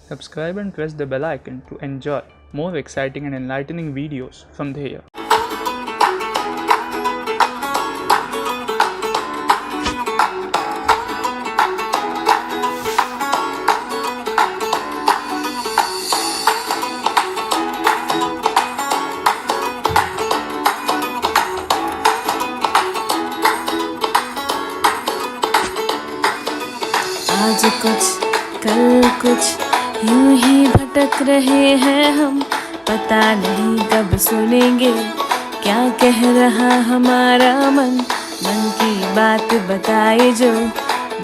Subscribe and press the bell icon to enjoy more exciting and enlightening videos from Dheya. आज कुछ कल कुछ यूं ही भटक रहे हैं हम, पता नहीं कब सुनेंगे क्या कह रहा हमारा मन। मन की बात बताए जो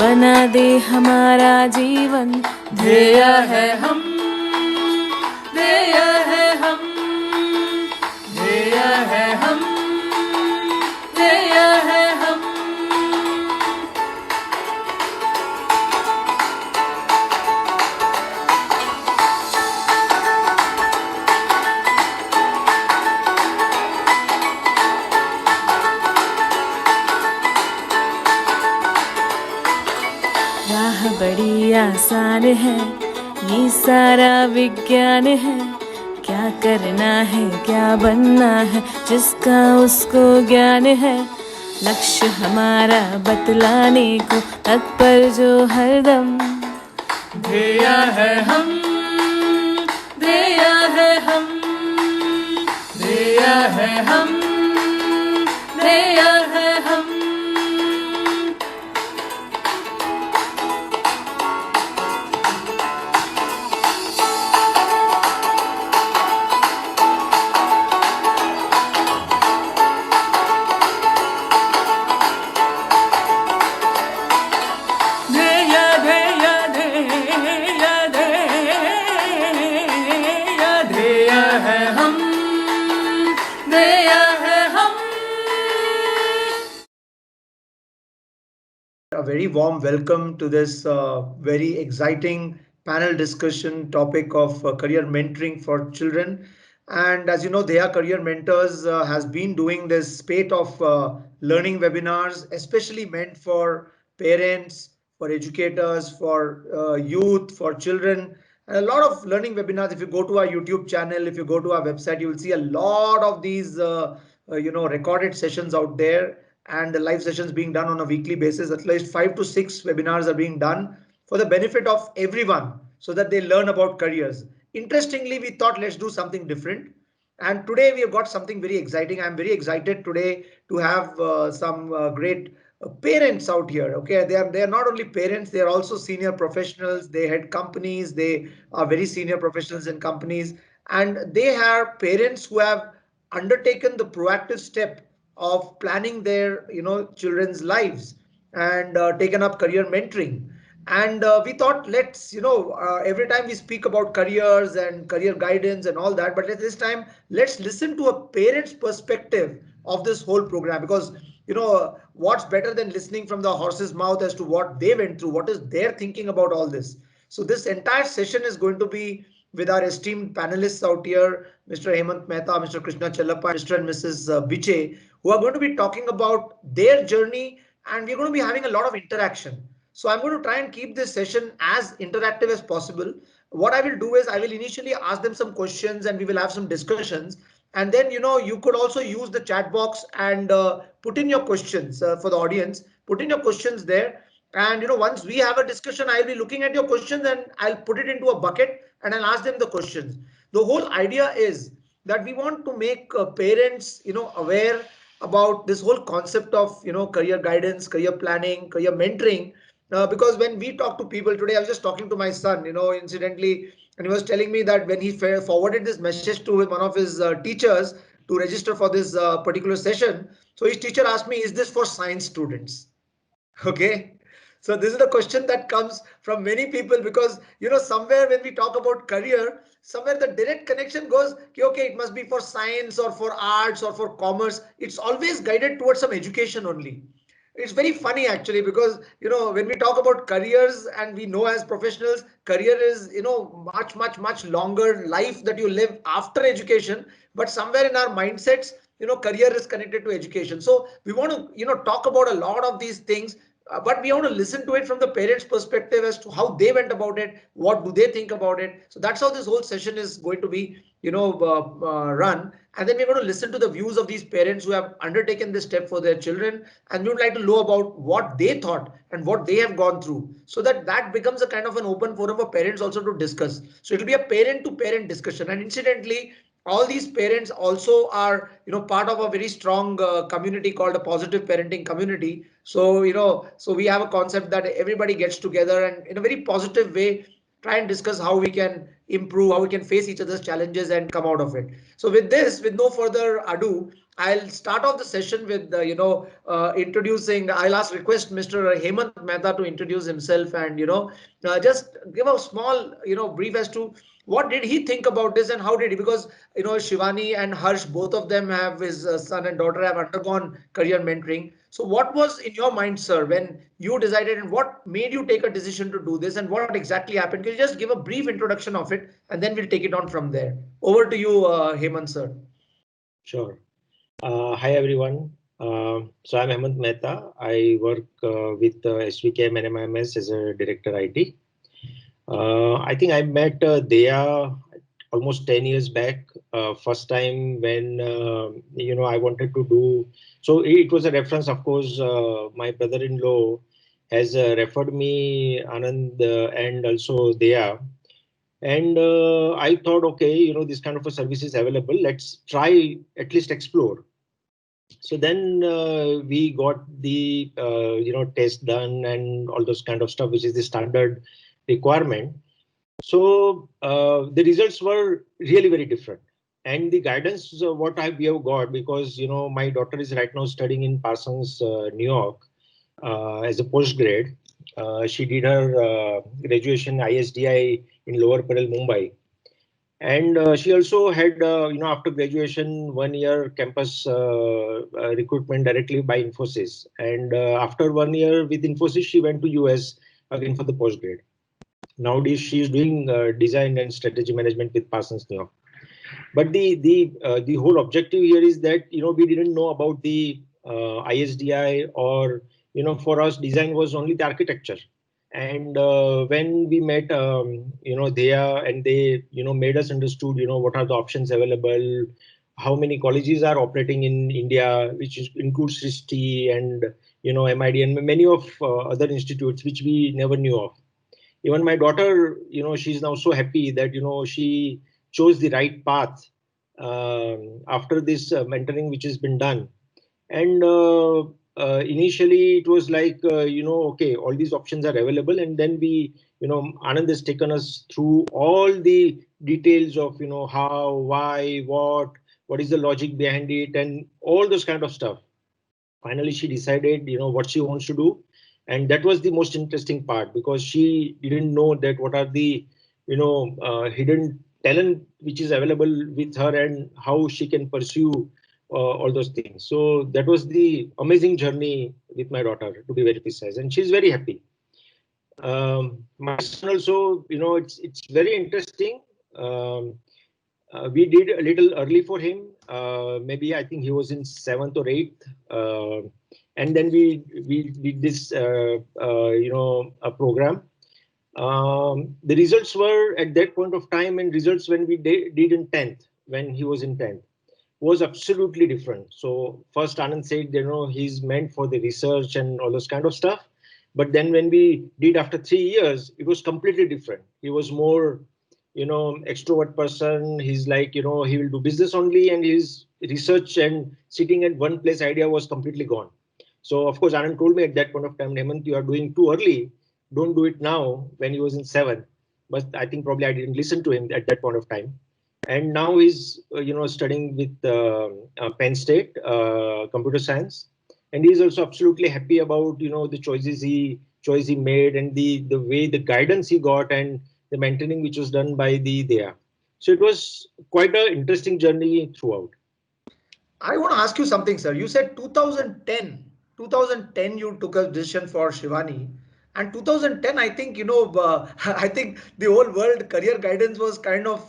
बना दे हमारा जीवन। ध्येय है हम, ध्येय है हम, ध्येय है हम, ध्येय है हम। राह बड़ी आसान है, ये सारा विज्ञान है। क्या करना है क्या बनना है, जिसका उसको ज्ञान है। लक्ष्य हमारा बतलाने को तत्पर जो हरदम। ध्येय है हम, ध्येय है हम, ध्येय है हम, ध्येय है हम। A very warm welcome to this very exciting panel discussion topic of career mentoring for children. And as you know, Dheya Career Mentors has been doing this spate of learning webinars, especially meant for parents, for educators, for youth, for children. And a lot of learning webinars. If you go to our YouTube channel, if you go to our website, you will see a lot of these recorded sessions out there, and the live sessions being done on a weekly basis. At least 5 to 6 webinars are being done for the benefit of everyone so that they learn about careers. Interestingly, we thought let's do something different. And today we have got something very exciting. I'm very excited today to have some great parents out here. Okay, they are not only parents, they are also senior professionals. They head companies. They are very senior professionals in companies, and they are parents who have undertaken the proactive step of planning their children's lives, and taken up career mentoring. And we thought, let's every time we speak about careers and career guidance and all that, but at this time let's listen to a parent's perspective of this whole program, because what's better than listening from the horse's mouth as to what they went through, what is their thinking about all this. So this entire session is going to be with our esteemed panelists out here, Mr. Hemant Mehta, Mr. Krishna Chellappa, Mr. and Mrs. Biche, who are going to be talking about their journey, and we're going to be having a lot of interaction. So I'm going to try and keep this session as interactive as possible. What I will do is I will initially ask them some questions and we will have some discussions. And then, you could also use the chat box and put in your questions for the audience, put in your questions there. And, once we have a discussion, I'll be looking at your questions and I'll put it into a bucket and I'll ask them the questions. The whole idea is that we want to make parents, aware about this whole concept of, career guidance, career planning, career mentoring. Because when we talk to people today, I was just talking to my son, incidentally, and he was telling me that when he forwarded this message to one of his teachers to register for this particular session, so his teacher asked me, is this for science students? Okay. So this is the question that comes from many people, because somewhere when we talk about career, somewhere the direct connection goes, okay, it must be for science or for arts or for commerce. It's always guided towards some education only. It's very funny actually, because when we talk about careers, and we know as professionals, career is much longer life that you live after education. But somewhere in our mindsets, career is connected to education. So we want to talk about a lot of these things, but we want to listen to it from the parents' perspective as to how they went about it, what do they think about it. So that's how this whole session is going to be, run. And then we're going to listen to the views of these parents who have undertaken this step for their children, and we would like to know about what they thought and what they have gone through, so that that becomes a kind of an open forum for parents also to discuss. So it'll be a parent to parent discussion, and incidentally, all these parents also are, part of a very strong community called a positive parenting community. So, so we have a concept that everybody gets together and in a very positive way try and discuss how we can improve, how we can face each other's challenges and come out of it. So with this, with no further ado, I'll start off the session with introducing. I'll ask request Mr. Hemant Mehta to introduce himself and just give a small brief as to what did he think about this and how did he, because Shivani and Harsh, both of them have, his son and daughter have undergone career mentoring. So what was in your mind, sir, when you decided, and what made you take a decision to do this, and what exactly happened? Can you just give a brief introduction of it, and then we'll take it on from there. Over to you, Hemant, sir. Sure. Hi everyone. So I'm Hemant Mehta. I work with SVKM and MIMS as a director IT. I think I met Dheya almost 10 years back. First time when I wanted to do. So it was a reference, of course. My brother-in-law has referred me Anand and also Dheya. And I thought, okay, this kind of a service is available. Let's try at least explore. So then we got the test done and all those kind of stuff, which is the standard requirement. So the results were really very different. And the guidance we have got, because my daughter is right now studying in Parsons, New York, as a postgrad. She did her graduation ISDI in Lower Parel, Mumbai. And she also had, after graduation, 1 year campus recruitment directly by Infosys. And after 1 year with Infosys, she went to US again for the postgrad. Nowadays, she is doing design and strategy management with Parsons New York. But the whole objective here is that we didn't know about the ISDI, or for us design was only the architecture. And when we met Dheya, and they made us understood what are the options available, how many colleges are operating in India, which includes SRISTI and MID and many of other institutes which we never knew of. Even my daughter, she's now so happy that she chose the right path after this mentoring which has been done. And initially it was like okay, all these options are available, and then we Anand has taken us through all the details of how, why, what is the logic behind it, and all those kind of stuff. Finally she decided what she wants to do, and that was the most interesting part, because she didn't know that what are the hidden talent which is available with her and how she can pursue all those things. So that was the amazing journey with my daughter, to be very precise, and she's very happy. My son also, it's very interesting. We did a little early for him. Maybe I think he was in 7th or 8th, and then we did this a program. The results were at that point of time, and results when we did in 10th, when he was in 10th, was absolutely different. So first Anand said, he's meant for the research and all those kind of stuff. But then when we did after 3 years, it was completely different. He was more, extrovert person. He's like, he will do business only, and his research and sitting at one place idea was completely gone. So of course, Anand told me at that point of time, Hemant, you are doing too early. Don't do it now, when he was in 7th. But I think probably I didn't listen to him at that point of time. And now he's studying with Penn State computer science, and he's also absolutely happy about the choice he made, and the way the guidance he got, and the mentoring which was done by the Dheya. So it was quite an interesting journey throughout. I want to ask you something, sir. You said 2010. 2010 you took a decision for Shivani. And 2010, I think, I think the whole world career guidance was kind of,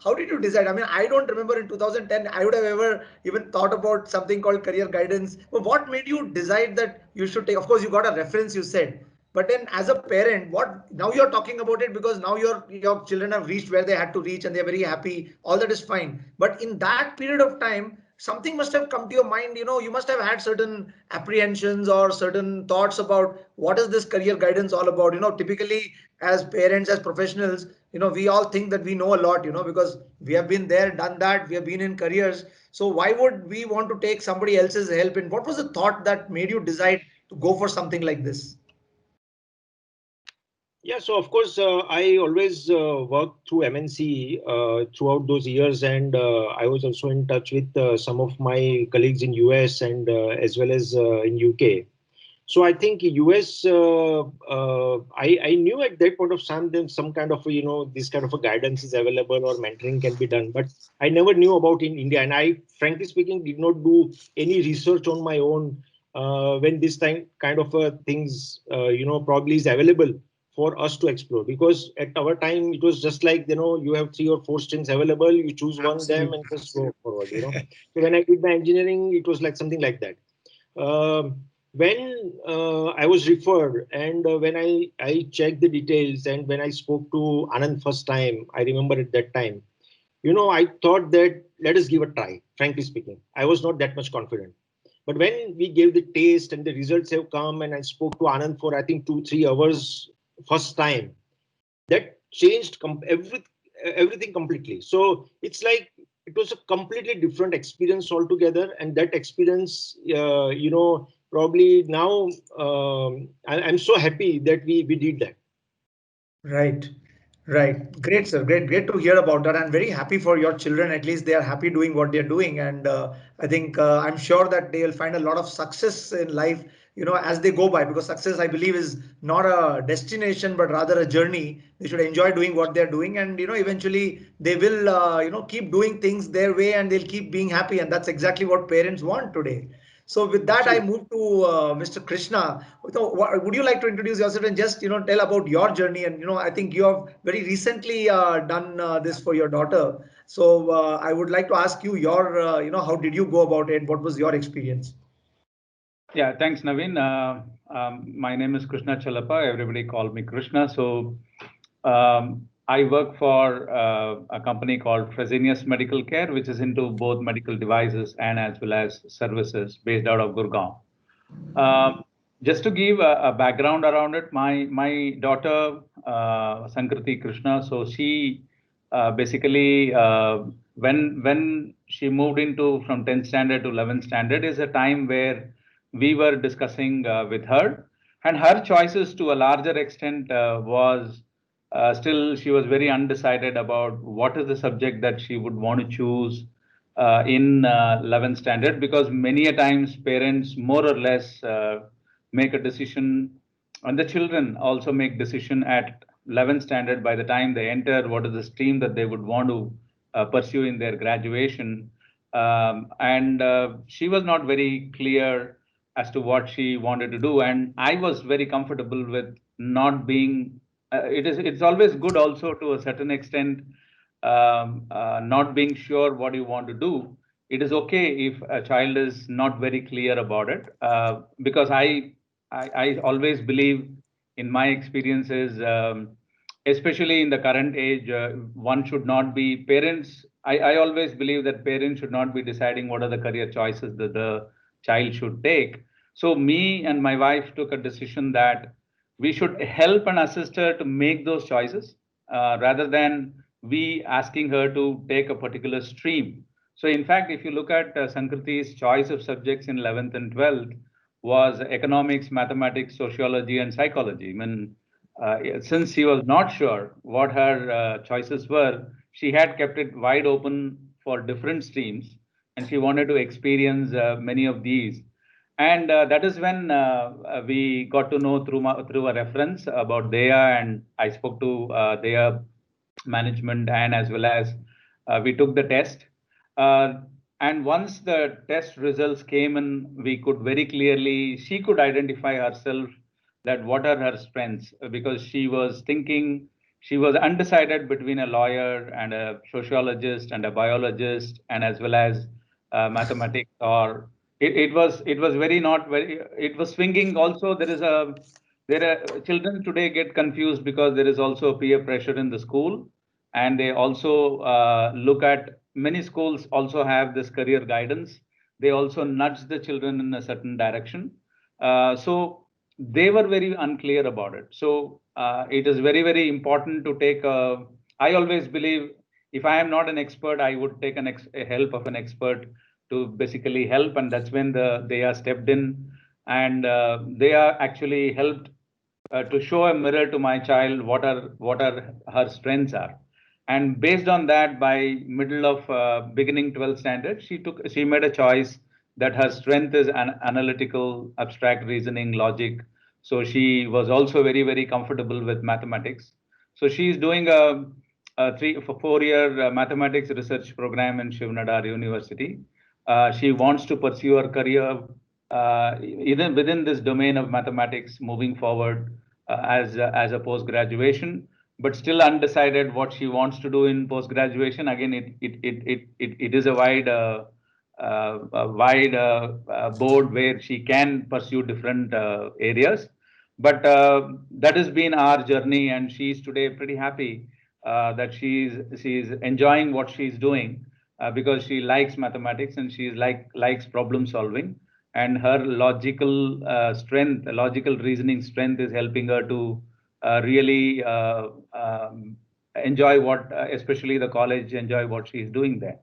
how did you decide? I mean, I don't remember in 2010, I would have ever even thought about something called career guidance. But what made you decide that you should take, of course, you got a reference, you said, but then as a parent, what, now you're talking about it because now your children have reached where they had to reach and they're very happy. All that is fine. But in that period of time, something must have come to your mind. You must have had certain apprehensions or certain thoughts about what is this career guidance all about. Typically as parents, as professionals, we all think that we know a lot, because we have been there, done that, we have been in careers. So why would we want to take somebody else's help? And what was the thought that made you decide to go for something like this? Yeah, so of course, I always worked through MNC throughout those years, and I was also in touch with some of my colleagues in US and as well as in UK. So I think US, I knew at that point of time that some kind of this kind of a guidance is available or mentoring can be done, but I never knew about in India, and I frankly speaking did not do any research on my own when this kind of things probably is available for us to explore, because at our time it was just like you have 3 or 4 streams available, you choose one of them Absolutely. and just go forward. So when I did my engineering, it was like something like that. When I was referred, and when I checked the details, and when I spoke to Anand first time, I remember at that time, I thought that let us give a try. Frankly speaking, I was not that much confident. But when we gave the taste and the results have come, and I spoke to Anand for I think 2-3 hours first time, that changed everything completely. So it's like it was a completely different experience altogether, and that experience, probably now I'm so happy that we did that. Right. Right. Great, sir. Great to hear about that. I'm very happy for your children. At least they are happy doing what they're doing. And I think I'm sure that they'll find a lot of success in life, as they go by, because success, I believe, is not a destination, but rather a journey. They should enjoy doing what they're doing. And, eventually they will, keep doing things their way and they'll keep being happy. And that's exactly what parents want today. So with that, I Absolutely. move to Mr. Krishna. So would you like to introduce yourself and just tell about your journey? And I think you have very recently done this for your daughter. So I would like to ask you your how did you go about it? What was your experience? Yeah, thanks, Naveen. My name is Krishna Chalapa. Everybody call me Krishna. So I work for a company called Fresenius Medical Care, which is into both medical devices and as well as services based out of Gurgaon. Um, just to give a background around it, my daughter Sankriti Krishna, so she basically when she moved into from 10th standard to 11th standard is a time where we were discussing with her, and her choices to a larger extent was still she was very undecided about what is the subject that she would want to choose in 11th standard, because many a times parents more or less make a decision, and the children also make decision at 11th standard by the time they enter what is the stream that they would want to pursue in their graduation. And she was not very clear as to what she wanted to do, and I was very comfortable with not being it's always good also to a certain extent, not being sure what you want to do. It is okay if a child is not very clear about it, because I always believe in my experiences, especially in the current age, one should not be parents. I always believe that parents should not be deciding what are the career choices that the child should take. So me and my wife took a decision that we should help and assist her to make those choices, rather than we asking her to take a particular stream. So, in fact, if you look at Sankriti's choice of subjects in 11th and 12th was economics, mathematics, sociology, and psychology. I mean, since she was not sure what her choices were, she had kept it wide open for different streams, and she wanted to experience many of these. And that is when we got to know through a reference about Dheya, and I spoke to Dheya management, and as well as we took the test. Uh, and once the test results came in, we could very clearly, she could identify herself that what are her strengths, because she was thinking, she was undecided between a lawyer and a sociologist and a biologist and as well as mathematics, or it was very not very, it was swinging. Also there is a, there are children today get confused because there is also peer pressure in the school, and they also look at, many schools also have this career guidance, they also nudge the children in a certain direction. So they were very unclear about it. So it is very, very important to take a, I always believe, if I am not an expert, I would take a help of an expert to basically help. And that's when they are stepped in, and they are actually helped to show a mirror to my child, what are her strengths are. And based on that, by middle of beginning 12th standard, she made a choice that her strength is an analytical, abstract reasoning, logic. So she was also very, very comfortable with mathematics. So she is doing a 4 year mathematics research program in Shivnadar University. She wants to pursue her career even within this domain of mathematics moving forward, as a post graduation, but still undecided what she wants to do in post graduation. Again, it is a wide board where she can pursue different areas. But that has been our journey, and she's today pretty happy that she's enjoying what she's doing, because she likes mathematics and she's likes problem solving, and her logical strength, logical reasoning strength, is helping her to really enjoy what, especially the college, enjoy what she's doing there.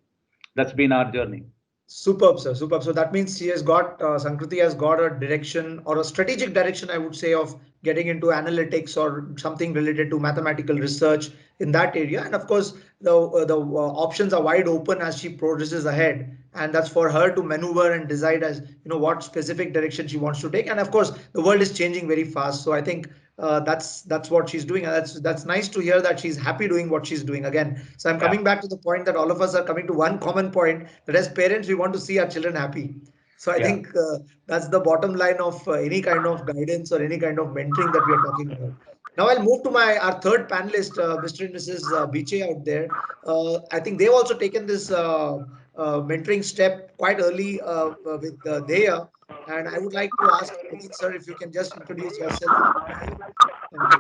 That's been our journey. Superb, sir. Superb. So that means she has got, Sankriti has got a direction or a strategic direction, I would say, of getting into analytics or something related to mathematical research in that area. And of course, the options are wide open as she progresses ahead. And that's for her to maneuver and decide as what specific direction she wants to take. And of course, the world is changing very fast. So I think that's what she's doing, and that's nice to hear that she's happy doing what she's doing again. So I'm Yeah, coming back to the point that all of us are coming to one common point, that as parents we want to see our children happy. So I yeah, think that's the bottom line of any kind of guidance or any kind of mentoring that we are talking about. Now I'll move to my our third panelist, Mr. and Mrs. Biche out there. I think they've also taken this mentoring step quite early with Dheya. And I would like to ask Naveen sir if you can just introduce yourself and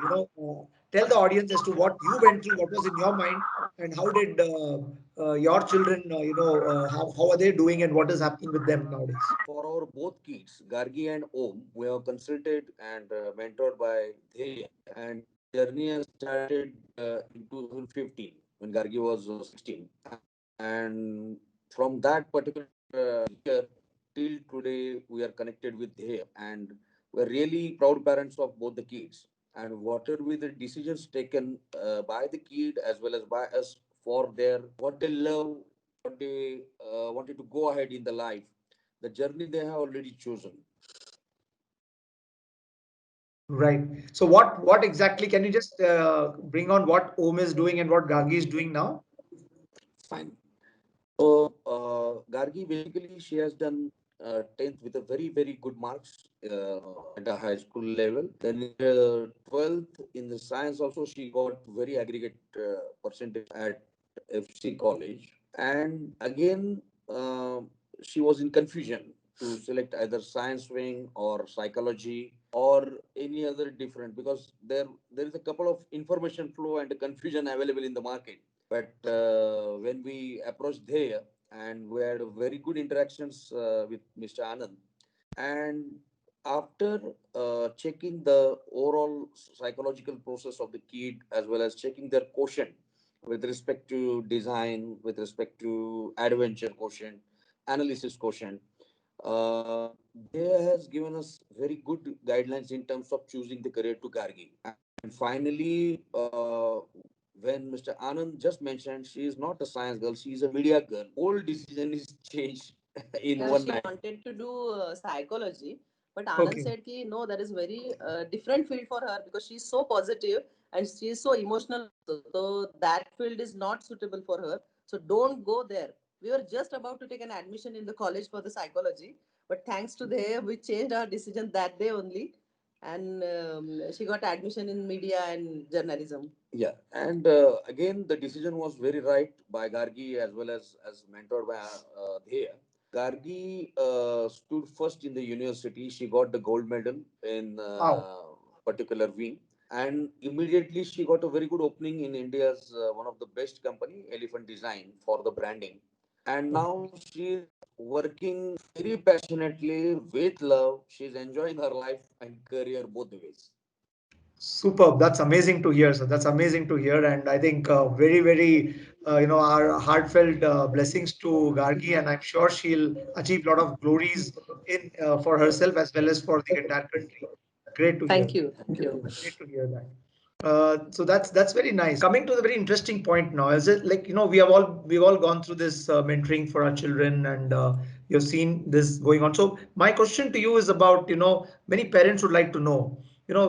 tell the audience as to what you went through, what was in your mind, and how did your children, how are they doing and what is happening with them nowadays? For our both kids, Gargi and Om, we have consulted and mentored by Dheya, and the journey has started in 2015 when Gargi was 16. And from that particular year till today, we are connected with Dheya, and we're really proud parents of both the kids. And whatever be the decisions taken by the kid as well as by us for their what they love, what they wanted to go ahead in the life, the journey they have already chosen. Right. So what exactly can you just bring on what Om is doing and what Gagi is doing now? Fine. So, Gargi basically she has done 10th with a very very good marks at a high school level. Then in the 12th in the science also she got very aggregate percentage at FC College. And again she was in confusion to select either science wing or psychology or any other different, because there is a couple of information flow and confusion available in the market. But when we approached there, and we had very good interactions with Mr. Anand, and after checking the overall psychological process of the kid as well as checking their quotient with respect to design, with respect to adventure quotient, analysis quotient, uh, they has given us very good guidelines in terms of choosing the career to Gargi. And finally, when Mr. Anand just mentioned she is not a science girl, she is a media girl. Whole decision is changed in Yeah, one she night. wanted to do psychology, but Anand Okay. said ki no, that is very different field for her because she's so positive and she is so emotional also. So that field is not suitable for her. So don't go there. We were just about to take an admission in the college for the psychology, but thanks to they, we changed our decision that day only. and she got admission in media and journalism. Yeah, and again, the decision was very right by Gargi as well as mentored by Dheya. Gargi stood first in the university. She got the gold medal in Wow. particular wing, and immediately she got a very good opening in India's one of the best company, Elephant Design, for the branding. And now she's working very passionately with love. She's enjoying her life and career both the ways. Superb. That's amazing to hear. So that's amazing to hear, and I think very, very, our heartfelt blessings to Gargi, and I'm sure she'll achieve a lot of glories in for herself as well as for the entire country. Great to hear. Thank you. Thank Thank you. you. Great to hear that. So that's very nice. Coming to the very interesting point now, is it like we've all gone through this mentoring for our children, and you've seen this going on. So my question to you is about many parents would like to know.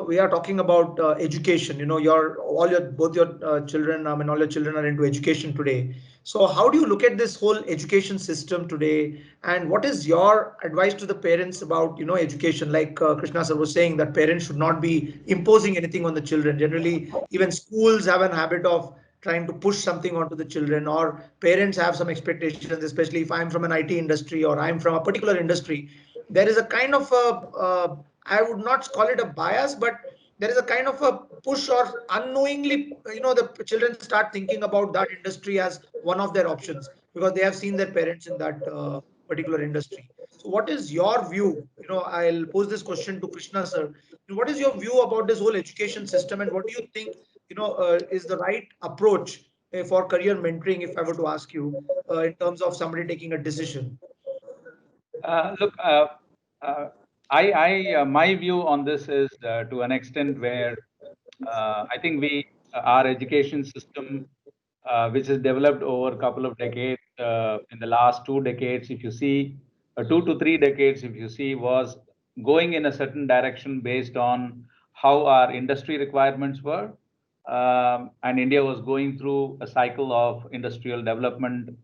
We are talking about education. Your all your both your children. I mean, all your children are into education today. So how do you look at this whole education system today? And what is your advice to the parents about education? Like Krishna sir was saying, that parents should not be imposing anything on the children. Generally, even schools have an habit of trying to push something onto the children, or parents have some expectations, especially if I'm from an IT industry or I'm from a particular industry. There is a kind of I would not call it a bias, but there is a kind of a push, or unknowingly, the children start thinking about that industry as one of their options because they have seen their parents in that particular industry. So what is your view? I'll pose this question to Krishna sir. What is your view about this whole education system, and what do you think is the right approach for career mentoring, if I were to ask you, in terms of somebody taking a decision? Look, uh, my view on this is to an extent where I think our education system, which is developed over a couple of decades, in the last 2 decades, if you see, 2 to 3 decades, if you see, was going in a certain direction based on how our industry requirements were. And India was going through a cycle of industrial development.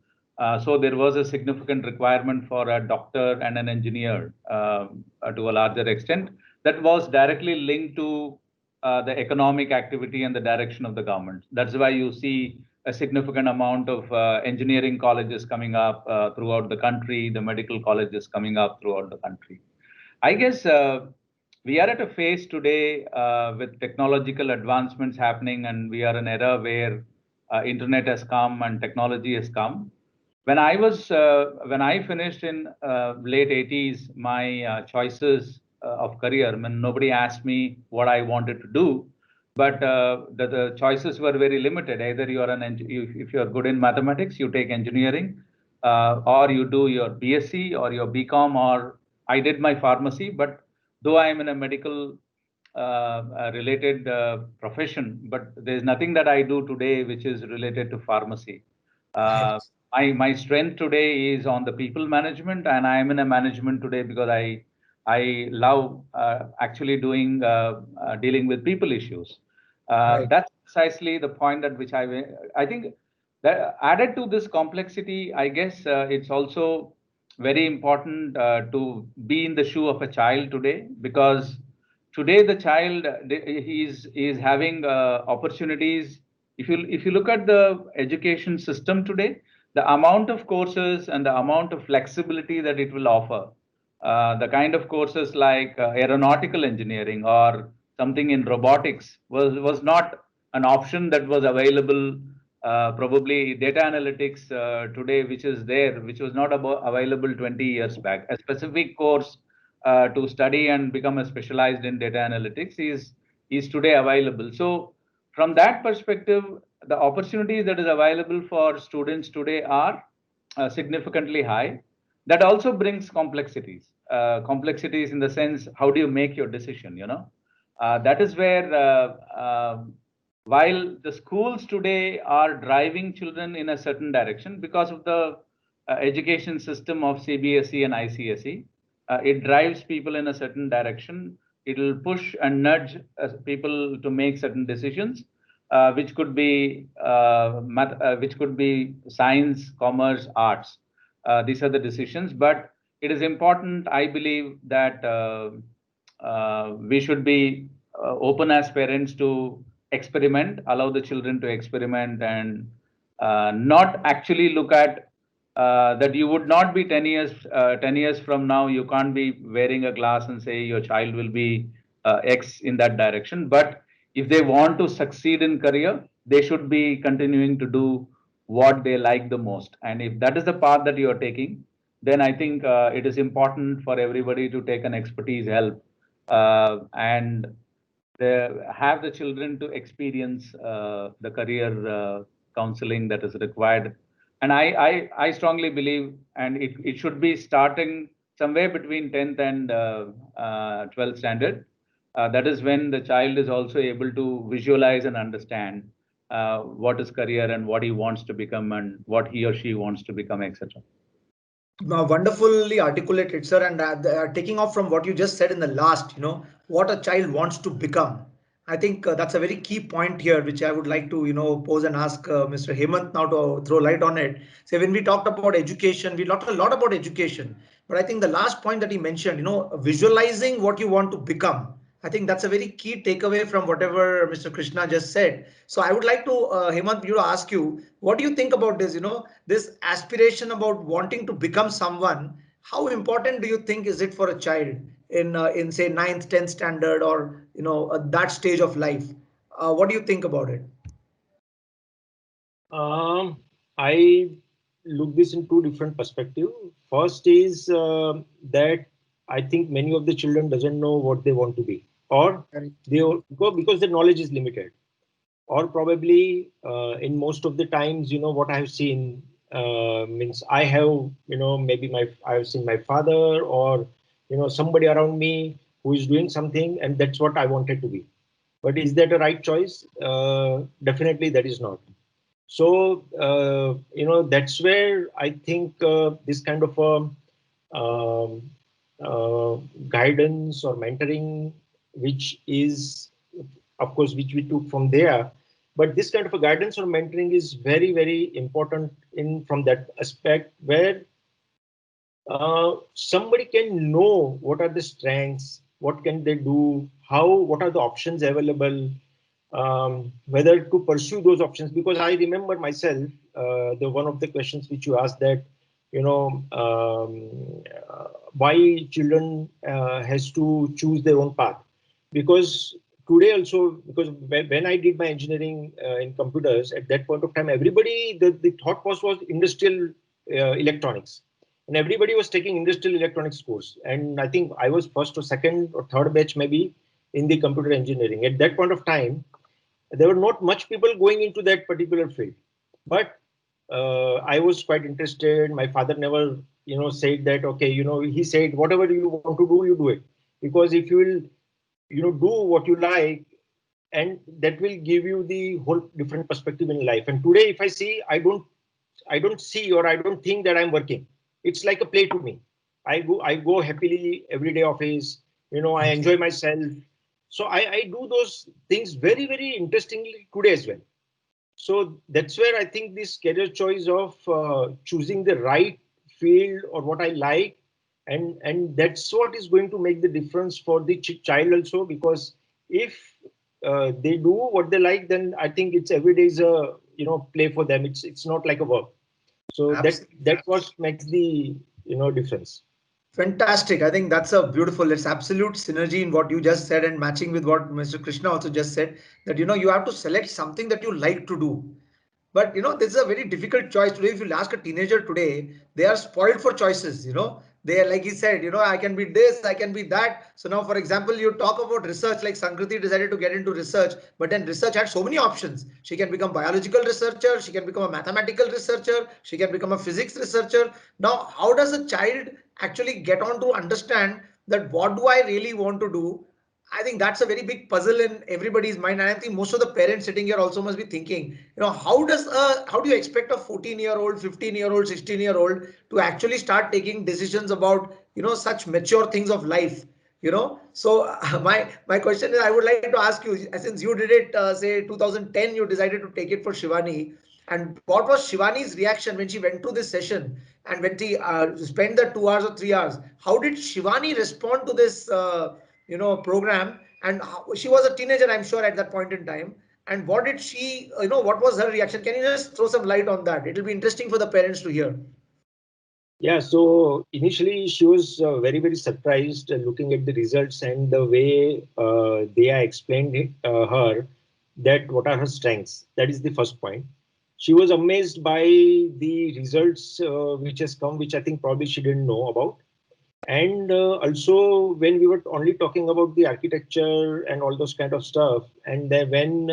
So there was a significant requirement for a doctor and an engineer to a larger extent that was directly linked to the economic activity and the direction of the government. That's why you see a significant amount of engineering colleges coming up throughout the country, the medical colleges coming up throughout the country. I guess we are at a phase today with technological advancements happening, and we are in an era where internet has come and technology has come. When I finished in late 80s, my choices of career, I mean, nobody asked me what I wanted to do, but the choices were very limited. Either you are if you are good in mathematics, you take engineering, or you do your BSc or your BCom, or I did my pharmacy. But though I am in a medical related profession, but there's nothing that I do today which is related to pharmacy. Right. My strength today is on the people management, and I am in a management today because I love actually doing dealing with people issues. Right. That's precisely the point at which I think that added to this complexity, I guess it's also very important to be in the shoe of a child today, because today the child he is having opportunities. If you look at the education system today, the amount of courses and the amount of flexibility that it will offer, the kind of courses like aeronautical engineering or something in robotics was not an option that was available. Probably data analytics today, which is there, which was not available 20 years back. A specific course to study and become a specialized in data analytics is today available. So from that perspective, the opportunities that is available for students today are significantly high. That also brings complexities. Complexities in the sense, how do you make your decision? That is where while the schools today are driving children in a certain direction because of the education system of CBSE and ICSE, it drives people in a certain direction. It will push and nudge people to make certain decisions, which could be science, commerce, arts. These are the decisions. But it is important, I believe, that we should be open as parents to experiment, allow the children to experiment, and not actually look at that you would not be 10 years from now, you can't be wearing a glass and say your child will be X in that direction. But if they want to succeed in career, they should be continuing to do what they like the most. And if that is the path that you are taking, then I think it is important for everybody to take an expertise help and have the children to experience the career counseling that is required. And I strongly believe, and it should be starting somewhere between 10th and 12th standard. That is when the child is also able to visualize and understand what is career and what he wants to become and what he or she wants to become, etc. Wonderfully articulated, sir. And taking off from what you just said in the last, what a child wants to become. I think that's a very key point here, which I would like to, pose and ask Mr. Hemant now to throw light on it. So when we talked about education, we talked a lot about education, but I think the last point that he mentioned, visualizing what you want to become. I think that's a very key takeaway from whatever Mr. Krishna just said. So I would like to, Hemant, to ask you, what do you think about this? This aspiration about wanting to become someone. How important do you think is it for a child in say ninth, 10th standard, or that stage of life? What do you think about it? I look this in two different perspectives. First is that I think many of the children doesn't know what they want to be, or they go because their knowledge is limited, or probably in most of the times, what I have seen means I have, maybe I have seen my father or somebody around me who is doing something, and that's what I wanted to be. But is that a right choice? Definitely, that is not. So, that's where I think this kind of um, guidance or mentoring, which is, of course, which we took from there. But this kind of a guidance or mentoring is very, very important in from that aspect where somebody can know what are the strengths, what can they do, what are the options available, whether to pursue those options. Because I remember myself, the one of the questions which you asked that, why children has to choose their own path. Because today also, because when I did my engineering in computers, at that point of time, everybody, the thought was industrial electronics. And everybody was taking industrial electronics course. And I think I was first or second or third batch maybe in the computer engineering. At that point of time, there were not much people going into that particular field. But I was quite interested. My father never, said that, okay, he said, whatever you want to do, you do it. Because if you will, do what you like, and that will give you the whole different perspective in life. And today, if I see, I don't see or I don't think that I'm working. It's like a play to me. I go happily every day office. I enjoy myself. So I do those things very, very interestingly today as well. So that's where I think this career choice of choosing the right field or what I like, and that's what is going to make the difference for the child also. Because if they do what they like, then I think it's every day is a play for them. It's not like a work. So that's what makes the difference. Fantastic. I think that's a beautiful, it's absolute synergy in what you just said and matching with what Mr. Krishna also just said, that you have to select something that you like to do. But this is a very difficult choice today. If you ask a teenager today, they are spoiled for choices. They are, like he said, I can be this, I can be that. So now, for example, you talk about research, like Sankriti decided to get into research, but then research had so many options. She can become biological researcher, she can become a mathematical researcher, she can become a physics researcher. Now, how does a child actually get on to understand that what do I really want to do? I think that's a very big puzzle in everybody's mind, and I think most of the parents sitting here also must be thinking, how do you expect a 14-year-old, 15-year-old, 16-year-old to actually start taking decisions about such mature things of life? So my question is, I would like to ask you, since you did it, say 2010, you decided to take it for Shivani, and what was Shivani's reaction when she went to this session and when she spent the 2 hours or 3 hours? How did Shivani respond to this? program, and she was a teenager, I'm sure, at that point in time. And what did she, what was her reaction? Can you just throw some light on that? It'll be interesting for the parents to hear. Yeah, so initially she was very, very surprised looking at the results and the way they explained it, her that what are her strengths. That is the first point. She was amazed by the results which has come, which I think probably she didn't know about. And also, when we were only talking about the architecture and all those kind of stuff, and then when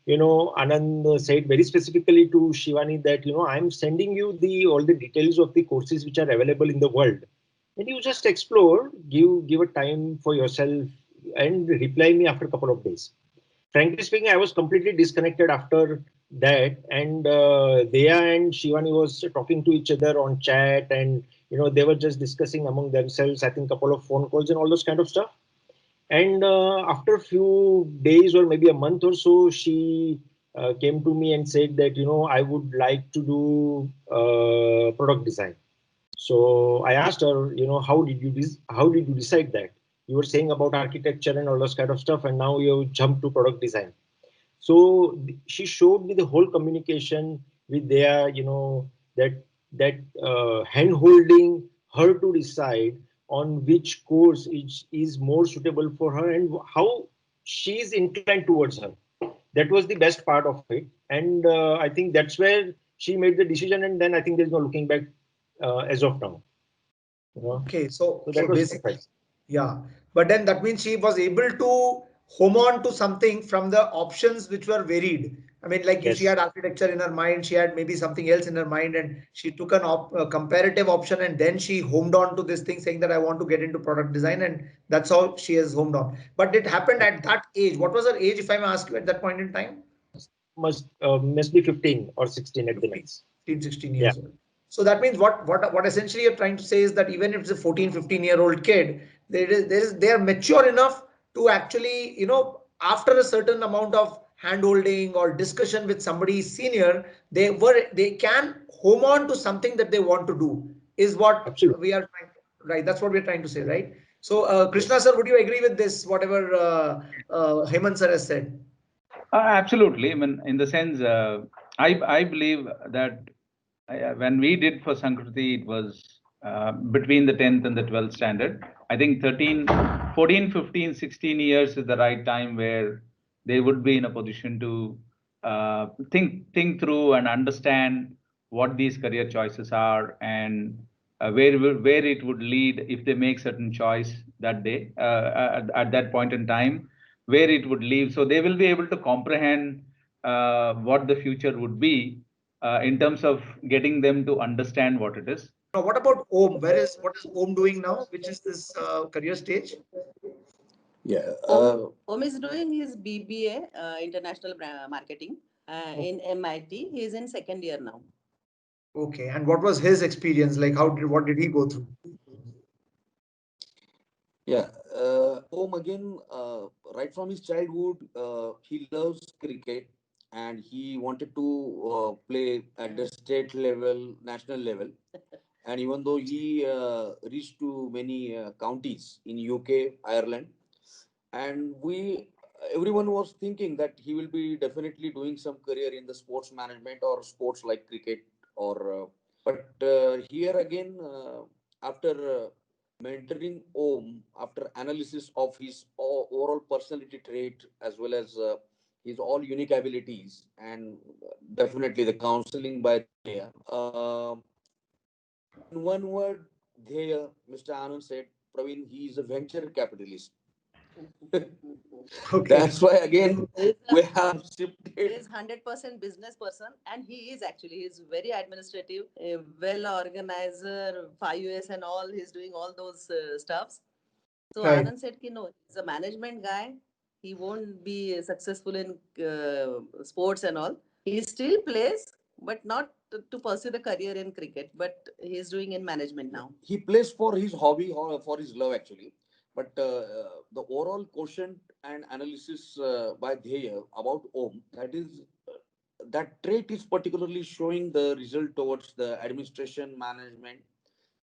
Anand said very specifically to Shivani that I'm sending you the all the details of the courses which are available in the world, and you just explore, give a time for yourself, and reply me after a couple of days. Frankly speaking, I was completely disconnected after that. And Dheya and Shivani was talking to each other on chat, and they were just discussing among themselves. I think a couple of phone calls and all those kind of stuff. And after a few days or maybe a month or so, she came to me and said that I would like to do product design. So I asked her, how did you decide that? You were saying about architecture and all those kind of stuff, and now you jump to product design. So she showed me the whole communication with their, that hand holding her to decide on which course is more suitable for her and how she is inclined towards her. That was the best part of it. And I think that's where she made the decision. And then I think there's no looking back as of now. Okay, so So so that was basically, perfect. yeah. But then that means she was able to home on to something from the options which were varied. I mean, like if she Yes, had architecture in her mind, she had maybe something else in her mind, and she took a comparative option, and then she homed on to this thing, saying that I want to get into product design, and that's how she has homed on. But it happened at that age. What was her age, if I may ask you, at that point in time? must be 15 or 16 at the 15, max. 15, 16 Yeah, years old. So that means what essentially you're trying to say is that even if it's a 14, 15-year-old kid, they are mature enough to actually, after a certain amount of hand-holding or discussion with somebody senior, they can home on to something that they want to do, is what absolutely. we are trying to, right? That's what we're trying to say, right? So, Krishna Yes. sir, would you agree with this, whatever Hemant sir has said? Absolutely. I mean, in the sense, I believe that when we did for Sankriti, it was between the 10th and the 12th standard. I think 13, 14, 15, 16 years is the right time where they would be in a position to think through and understand what these career choices are, and where it would lead if they make certain choice that day, at that point in time, where it would lead. So they will be able to comprehend what the future would be, in terms of getting them to understand what it is. Now, what about Om? What is Om doing now? Which is this career stage? Yeah. Om is doing his BBA, International Marketing, Oh, in MIT. He is in second year now. okay. And what was his experience like? What did he go through? Yeah, Om again, right from his childhood, he loves cricket and he wanted to play at the state level, national level. And even though he reached to many counties in UK, Ireland, and everyone was thinking that he will be definitely doing some career in the sports management or sports like cricket or but here again, after mentoring Om, after analysis of his overall personality trait as well as his all unique abilities, and definitely the counseling by Dheya. In one word, Dheya, Mr. Anand said, Praveen, he is a venture capitalist. Okay. That's why again we have He shifted. is 100% business person, and he is very administrative, a well organizer, 5US and all. He's doing all those stuffs. So Right. Anand said, no, he's a management guy. He won't be successful in sports and all. He still plays, but not to pursue the career in cricket. But he's doing in management now. He plays for his hobby or for his love actually. But the overall quotient and analysis by Dheya about Om, that trait is particularly showing the result towards the administration management.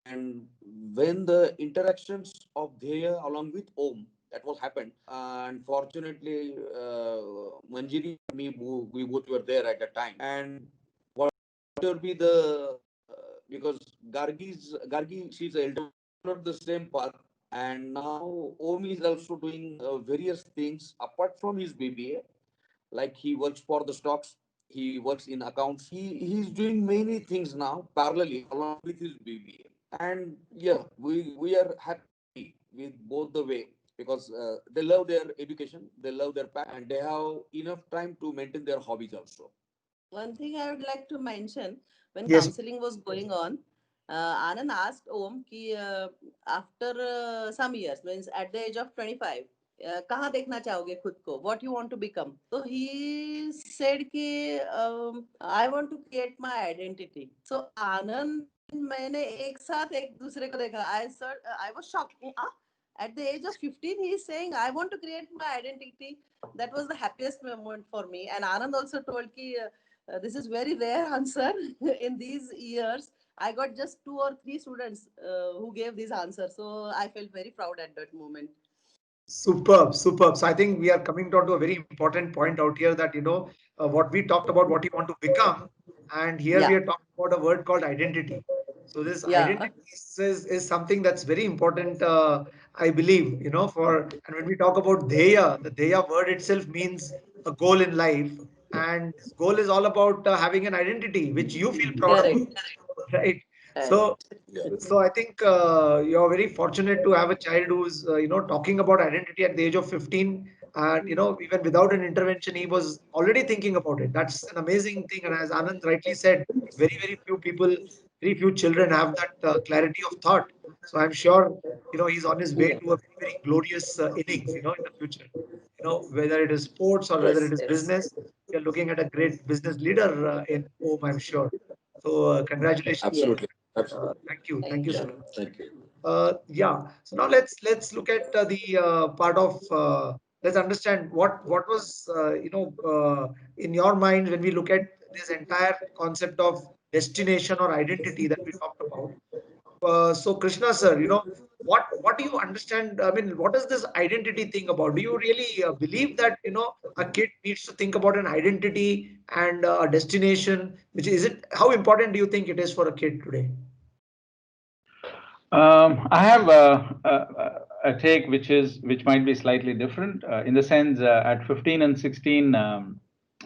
And when the interactions of Dheya along with Om, that was happened. And fortunately, Manjiri and me, we both were there at that time. And whatever be the because Gargi, she's the elder, followed the same path. And now Om is also doing various things apart from his BBA. Like he works for the stocks, he works in accounts. He's doing many things now parallelly along with his BBA. And yeah, we are happy with both the way because they love their education, they love their and they have enough time to maintain their hobbies also. One thing I would like to mention, when Yes. counseling was going on, Anand asked Om ki after some years, means at the age of 25, कहाँ देखना चाहोगे खुद को? What you want to become? So he said कि I want to create my identity. So Anand मैंने एक साथ एक दूसरे को देखा. I was shocked. At the age of 15, he is saying, I want to create my identity. That was the happiest moment for me. And Anand also told ki this is very rare answer in these years. I got just 2 or 3 students who gave this answer. So I felt very proud at that moment. Superb, superb. So I think we are coming down to a very important point out here that, what we talked about, what you want to become. And here we Yeah. are talking about a word called identity. So this Yeah. identity is something that's very important, I believe, and when we talk about Dheya, the Dheya word itself means a goal in life. And this goal is all about having an identity, which you feel proud about, Correct. right? So Correct. so I think you're very fortunate to have a child who's talking about identity at the age of 15, and even without an intervention, he was already thinking about it. That's an amazing thing, and as Anand rightly said, very few people, very few children have that clarity of thought. So I'm sure he's on his way to a very glorious innings, in the future. Whether it is sports or whether Yes. it is Yes. business, you're looking at a great business leader in home, I'm sure. So congratulations. Yes. Absolutely, Thank Thank you you. so much. thank you. Yeah. So now let's look at the part of let's understand what was in your mind when we look at this entire concept of destination or identity that we talked about. So Krishna sir, what do you understand? I mean, what is this identity thing about? Do you really believe that a kid needs to think about an identity and a destination? Which is it? How important do you think it is for a kid today? I have a take which might be slightly different in the sense at 15 and 16,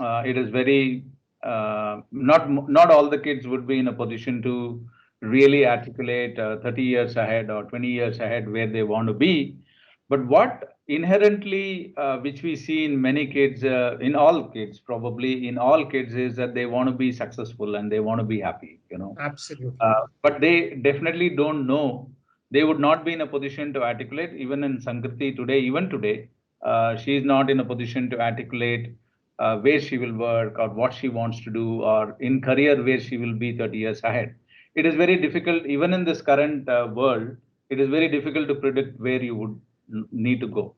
it is very not all the kids would be in a position to really articulate 30 years ahead or 20 years ahead where they want to be. But what inherently, which we see in many kids, in all kids, probably in all kids, is that they want to be successful and they want to be happy. Absolutely. But they definitely don't know. They would not be in a position to articulate, even in Sankriti today, even today, she is not in a position to articulate where she will work or what she wants to do or in career where she will be 30 years ahead. It is very difficult, even in this current world, it is very difficult to predict where you would need to go.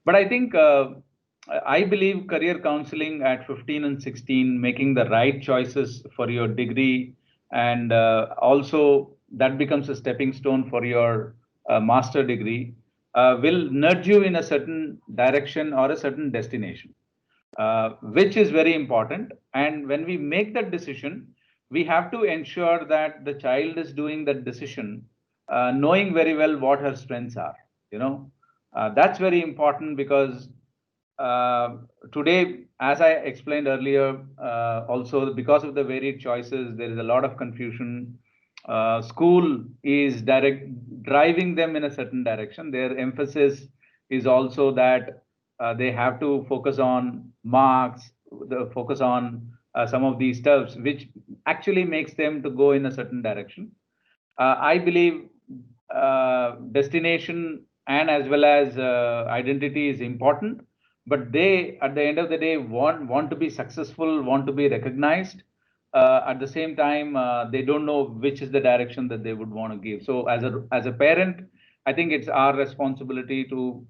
But I think I believe career counseling at 15 and 16, making the right choices for your degree, and also that becomes a stepping stone for your master degree, will nudge you in a certain direction or a certain destination, which is very important. And when we make that decision, we have to ensure that the child is doing that decision, knowing very well what her strengths are. That's very important because uh, today, as I explained earlier, also because of the varied choices, there is a lot of confusion. School is driving them in a certain direction. Their emphasis is also that they have to focus on marks, the focus on some of these stuffs, which actually makes them to go in a certain direction. I believe destination and as well as identity is important, but they, at the end of the day, want to be successful, want to be recognized. At the same time, they don't know which is the direction that they would want to give. So, as a parent, I think it's our responsibility to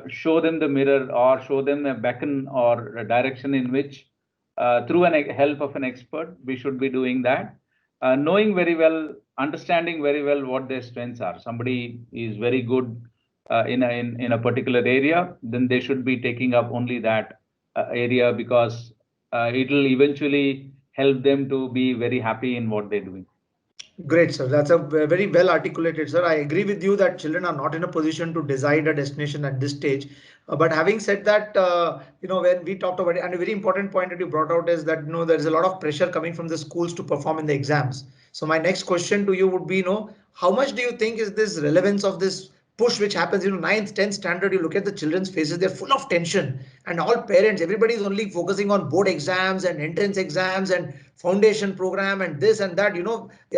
show them the mirror or show them a beacon or a direction in which, through an help of an expert, we should be doing that, knowing very well, understanding very well what their strengths are. Somebody is very good in a particular area, then they should be taking up only that area, because it will eventually help them to be very happy in what they're doing. Great, sir. That's a very well articulated, sir. I agree with you that children are not in a position to decide a destination at this stage. But having said that, when we talked about it, and a very important point that you brought out is that, there is a lot of pressure coming from the schools to perform in the exams. So my next question to you would be, how much do you think is this relevance of this push which happens, ninth, 10th standard, you look at the children's faces, they're full of tension, and all parents, everybody is only focusing on board exams and entrance exams and foundation program and this and that.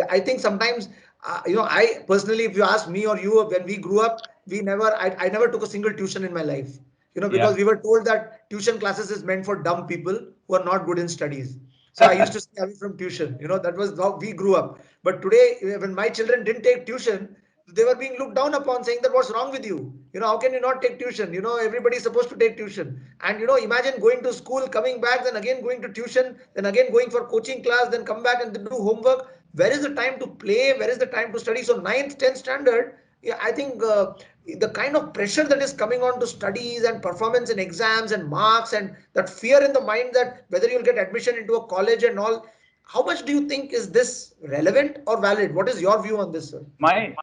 I think sometimes, I personally, if you ask me or you, when we grew up, I never took a single tuition in my life, because Yeah. we were told that tuition classes is meant for dumb people who are not good in studies. So I used to stay away from tuition. That was how we grew up. But today, when my children didn't take tuition, they were being looked down upon, saying that what's wrong with you? How can you not take tuition? Everybody's supposed to take tuition. And imagine going to school, coming back, then again going to tuition, then again going for coaching class, then come back and then do homework. Where is the time to play? Where is the time to study? So ninth, 10th standard, yeah, I think the kind of pressure that is coming on to studies and performance in exams and marks, and that fear in the mind that whether you'll get admission into a college and all, how much do you think is this relevant or valid? What is your view on this, sir? My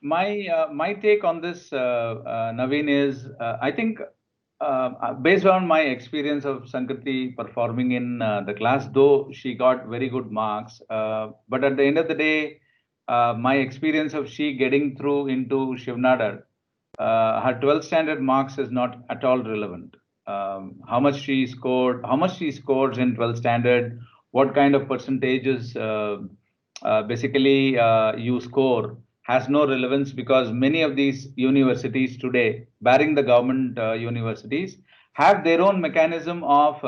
take on this, Naveen, is I think based on my experience of Sankriti performing in the class, though she got very good marks, but at the end of the day, my experience of she getting through into Shivnadar, her 12th standard marks is not at all relevant. How much she scores in 12th standard, what kind of percentages basically you score has no relevance, because many of these universities today, barring the government universities, have their own mechanism of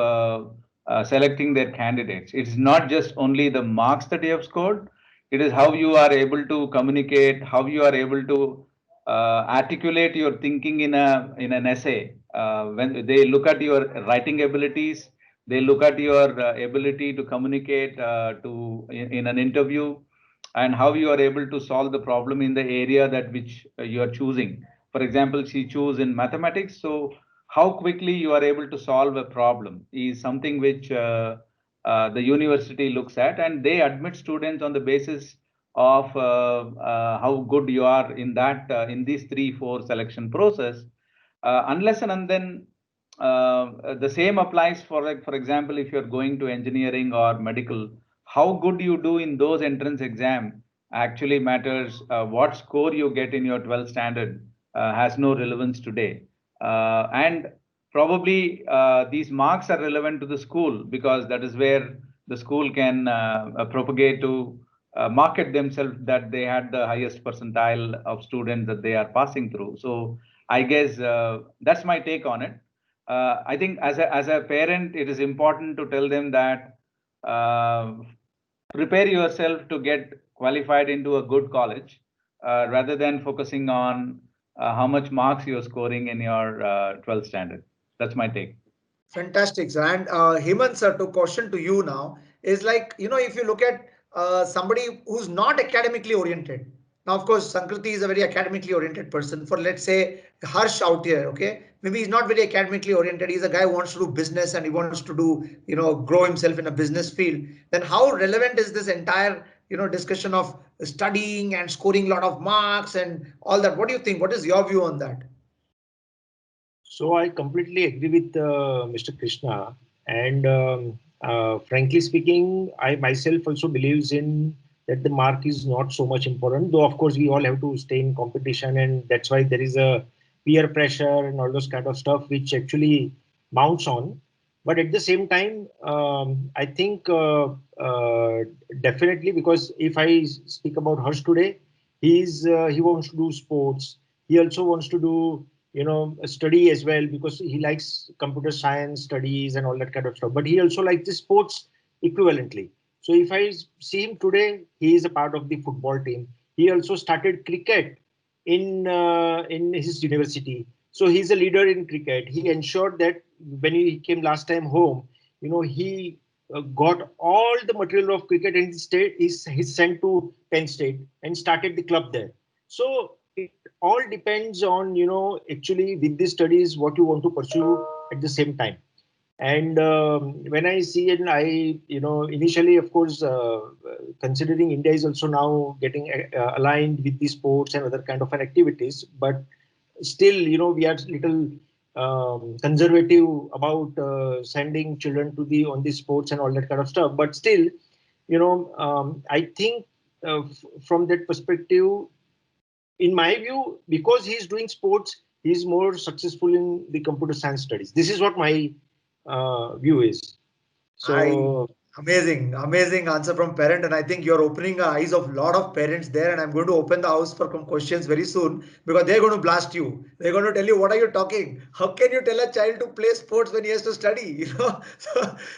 selecting their candidates. It's not just only the marks that you have scored, it is how you are able to communicate, how you are able to articulate your thinking in an essay. When they look at your writing abilities, they look at your ability to communicate in an interview, and how you are able to solve the problem in the area that which you are choosing. For example, she choose in mathematics, so how quickly you are able to solve a problem is something which the university looks at, and they admit students on the basis of how good you are in that in these 3 4 selection process. Unless and then the same applies for, like, for example, if you're going to engineering or medical, how good you do in those entrance exam actually matters. What score you get in your 12th standard has no relevance today. And probably these marks are relevant to the school, because that is where the school can propagate to market themselves that they had the highest percentile of students that they are passing through. So I guess that's my take on it. I think as a parent, it is important to tell them that uh, prepare yourself to get qualified into a good college, rather than focusing on how much marks you're scoring in your 12th standard. That's my take. Fantastic, sir. And Hemant, sir, to question to you now is like, if you look at somebody who's not academically oriented. Now, of course, Sankriti is a very academically oriented person. For, let's say, Harsh out here, okay? Maybe he's not very academically oriented. He's a guy who wants to do business and he wants to do, grow himself in a business field. Then how relevant is this entire, discussion of studying and scoring a lot of marks and all that? What do you think? What is your view on that? So I completely agree with Mr. Krishna. And frankly speaking, I myself also believes in that the mark is not so much important. Though of course we all have to stay in competition, and that's why there is a peer pressure and all those kind of stuff which actually mounts on. But at the same time, I think definitely, because if I speak about Harsh today, he wants to do sports. He also wants to do study as well, because he likes computer science studies and all that kind of stuff, but he also likes the sports equivalently. So if I see him today, he is a part of the football team. He also started cricket in his university, so he's a leader in cricket. He ensured that when he came last time home, he got all the material of cricket in his state. He's sent to Penn State and started the club there. So it all depends on, actually with these studies, what you want to pursue at the same time. And when I see it, initially, of course, considering India is also now getting aligned with the sports and other kind of an activities, but still, we are little conservative about sending children to the on the sports and all that kind of stuff. But still, I think from that perspective, in my view, because he's doing sports, he's more successful in the computer science studies. This is what my view is. I So amazing answer from parent, and I think you're opening the eyes of lot of parents there. And I'm going to open the house for some questions very soon because they're going to blast you. They're going to tell you, what are you talking? How can you tell a child to play sports when he has to study? So,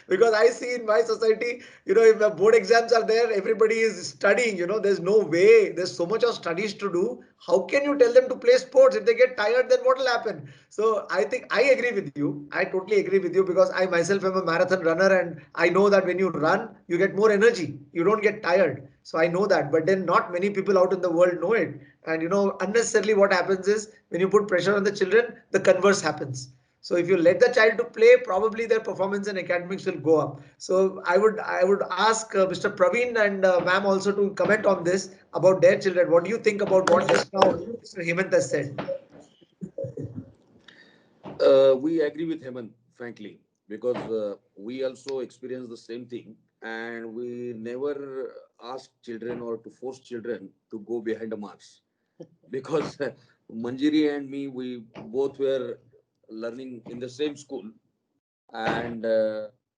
because I see in my society, if the board exams are there, everybody is studying. There's no way. There's so much of studies to do. How can you tell them to play sports? If they get tired, then what will happen? So I think I agree with you. I totally agree with you because I myself am a marathon runner, and I know that when you run, you get more energy. You don't get tired. So I know that. But then not many people out in the world know it. And unnecessarily what happens is when you put pressure on the children, the converse happens. So if you let the child to play, probably their performance in academics will go up. So I would ask Mr. Praveen and ma'am also to comment on this about their children. What do you think about what just now Mr. Hemant has said? We agree with Hemant, frankly, because we also experience the same thing, and we never ask children or to force children to go behind the marks, because Manjiri and me, we both were learning in the same school, and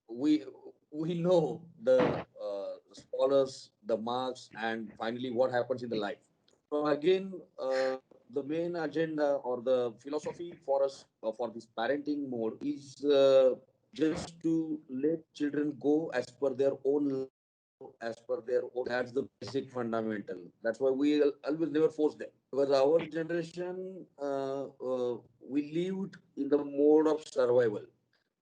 we we know the scholars, the marks, and finally what happens in the life. So again, the main agenda or the philosophy for us for this parenting mode is just to let children go as per their own life, as per their own. That's the basic fundamental. That's why we always never force them, because our generation we lived in the mode of survival,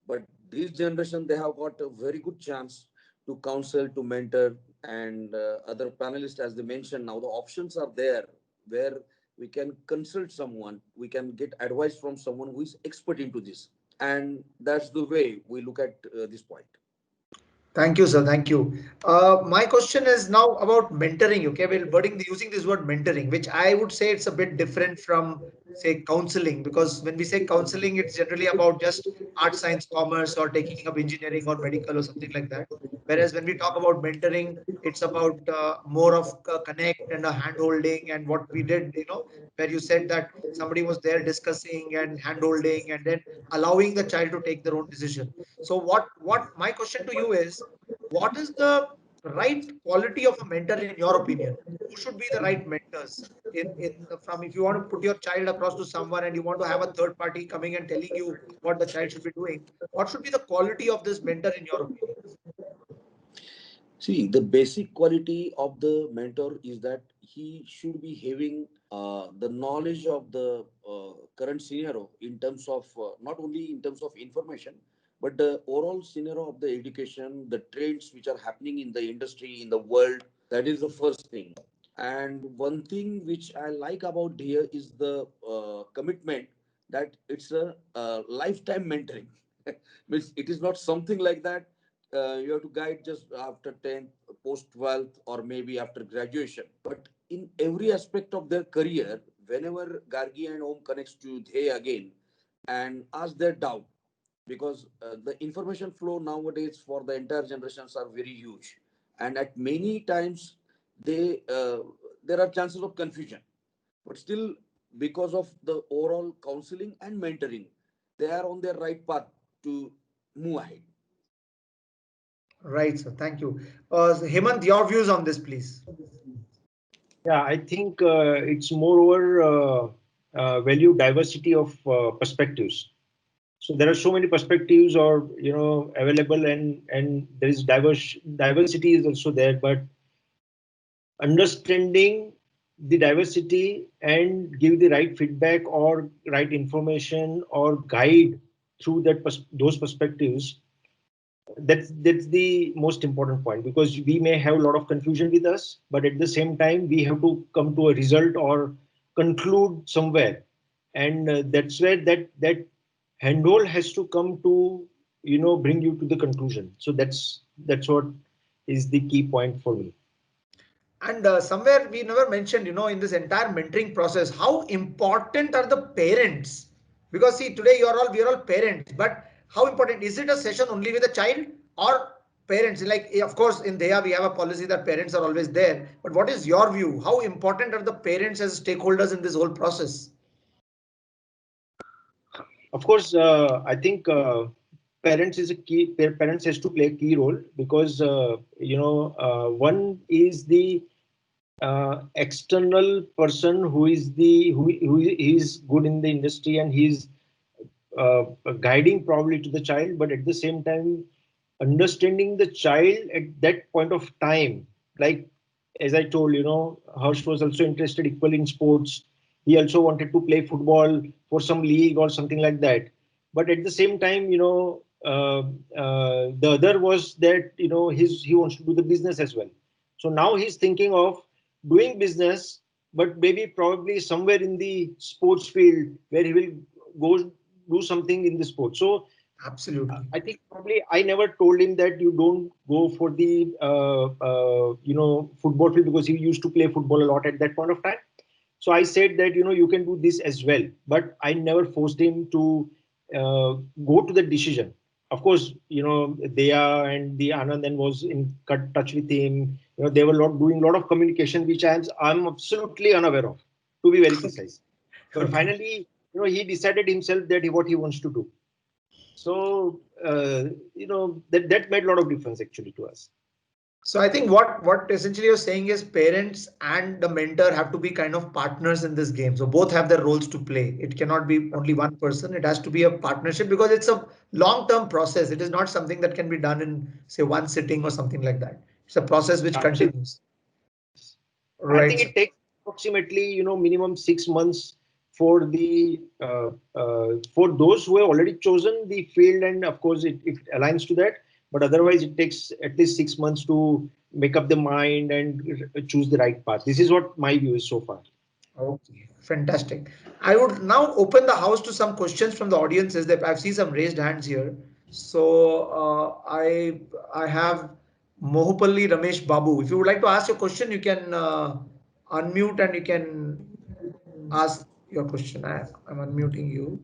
but this generation, they have got a very good chance to counsel, to mentor, and other panelists, as they mentioned. Now the options are there where we can consult someone, we can get advice from someone who is expert into this, and that's the way we look at this point. Thank you, sir. Thank you. My question is now about mentoring. Okay, well, using this word mentoring, which I would say it's a bit different from, say, counseling, because when we say counseling, it's generally about just art, science, commerce, or taking up engineering or medical or something like that. Whereas when we talk about mentoring, it's about more of a connect and a hand holding, and what we did, where you said that somebody was there discussing and hand holding, and then allowing the child to take their own decision. So what my question to you is, what is the right quality of a mentor in your opinion? Who should be the right mentors from, if you want to put your child across to someone and you want to have a third party coming and telling you what the child should be doing, what should be the quality of this mentor in your opinion? See, the basic quality of the mentor is that he should be having the knowledge of the current scenario in terms of not only in terms of information, but the overall scenario of the education, the trends which are happening in the industry, in the world. That is the first thing. And one thing which I like about Dheya is the commitment that it's a lifetime mentoring. Means it is not something like that you have to guide just after 10th, post 12th, or maybe after graduation. But in every aspect of their career, whenever Gargi and Om connects to Dhey again and ask their doubt, because the information flow nowadays for the entire generations are very huge, and at many times they there are chances of confusion, but still, because of the overall counseling and mentoring, they are on their right path to move ahead. Right, sir. Thank you. Hemant, your views on this, please. yeah, I think it's moreover value diversity of perspectives. So there are so many perspectives or available, and there is diversity is also there, but understanding the diversity and give the right feedback or right information or guide through those perspectives, that's the most important point, because we may have a lot of confusion with us, but at the same time we have to come to a result or conclude somewhere, and that's where that handhold has to come to bring you to the conclusion. So that's what is the key point for me. And somewhere we never mentioned, in this entire mentoring process, how important are the parents? Because see, today we are all parents, but how important is it? A session only with a child or parents? Like, of course, in Dheya we have a policy that parents are always there. But what is your view? How important are the parents as stakeholders in this whole process? Of course, I think parents has to play a key role, because one is the external person who is good in the industry, and he's uh, guiding probably to the child, but at the same time understanding the child at that point of time. Like, as I told, Harsh was also interested equally in sports. He also wanted to play football for some league or something like that. But at the same time, the other was that he wants to do the business as well. So now he's thinking of doing business, but maybe probably somewhere in the sports field where he will go do something in the sport. So Absolutely. I think probably I never told him that you don't go for the football field, because he used to play football a lot at that point of time. So I said that you can do this as well, but I never forced him to go to the decision. Of course, Dea and the Anand then was in touch with him. They were doing a lot of communication, which I'm absolutely unaware of, to be very precise. But Okay. finally, he decided himself that what he wants to do. So that made a lot of difference actually to us. So I think what essentially you're saying is parents and the mentor have to be kind of partners in this game. So both have their roles to play. It cannot be only one person. It has to be a partnership because it's a long-term process. It is not something that can be done in say one sitting or something like that. It's a process which Absolutely. continues. I think Right. it takes approximately minimum 6 months for the for those who have already chosen the field, and of course it aligns to that. But otherwise, it takes at least 6 months to make up the mind and choose the right path. This is what my view is so far. Okay, fantastic. I would now open the house to some questions from the audiences. That I've seen some raised hands here. So I have Mohupalli Ramesh Babu. If you would like to ask your question, you can unmute and you can ask your question. I'm unmuting you.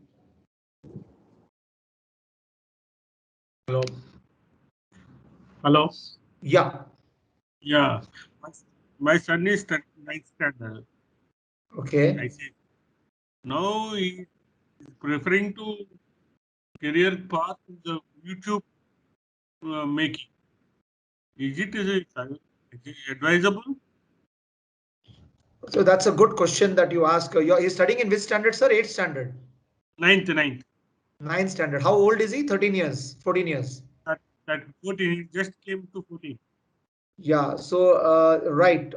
Hello. Hello. Yeah. Yeah. My, my son is ninth standard. I Okay. say now he is preferring to career path in the YouTube making. Is it advisable? So that's a good question that you ask. You're studying in which standard, sir? Eighth standard. Ninth. Ninth standard. How old is he? 13 years. 14 years. That that 14. He just came to 14. Yeah, so right.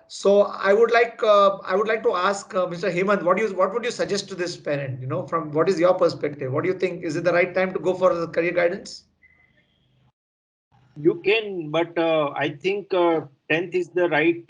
So I would like to ask Mr. Hemant, what would you suggest to this parent? From what is your perspective? What do you think? Is it the right time to go for the career guidance? You can, but I think 10th is the right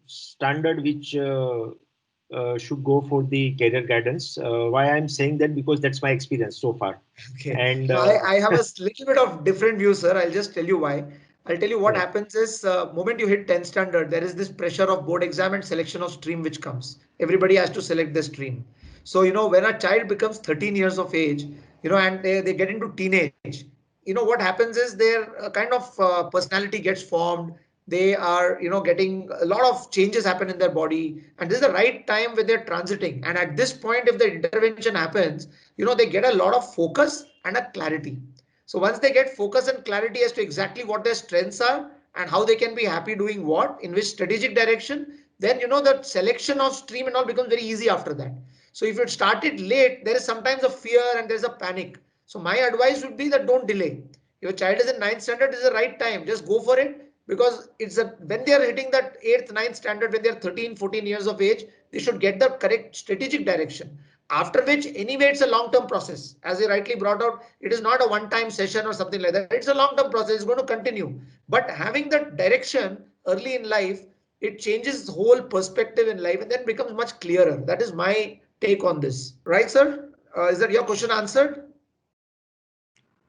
standard which should go for the career guidance. Why I'm saying that, because that's my experience so far. Okay. And So I have a little bit of different view, sir. I'll just tell you why. I'll tell you what yeah, happens is moment you hit 10th standard, there is this pressure of board exam and selection of stream which comes. Everybody has to select the stream. So, when a child becomes 13 years of age, and they get into teenage, what happens is their kind of personality gets formed. They are, getting a lot of changes happen in their body. And this is the right time when they're transiting. And at this point, if the intervention happens, they get a lot of focus and a clarity. So once they get focus and clarity as to exactly what their strengths are and how they can be happy doing what in which strategic direction, then the selection of stream and all becomes very easy after that. So if it started late, there is sometimes a fear and there's a panic. So my advice would be that don't delay. Your child is in ninth standard, is the right time, just go for it, because it's a when they are hitting that eighth ninth standard, when they're 13 14 years of age, they should get the correct strategic direction, after which anyway it's a long term process. As you rightly brought out, it is not a one time session or something like that. It's a long term process. It's going to continue, but having that direction early in life It changes the whole perspective in life and then becomes much clearer. That is my take on this. Right, sir? Is that your question answered?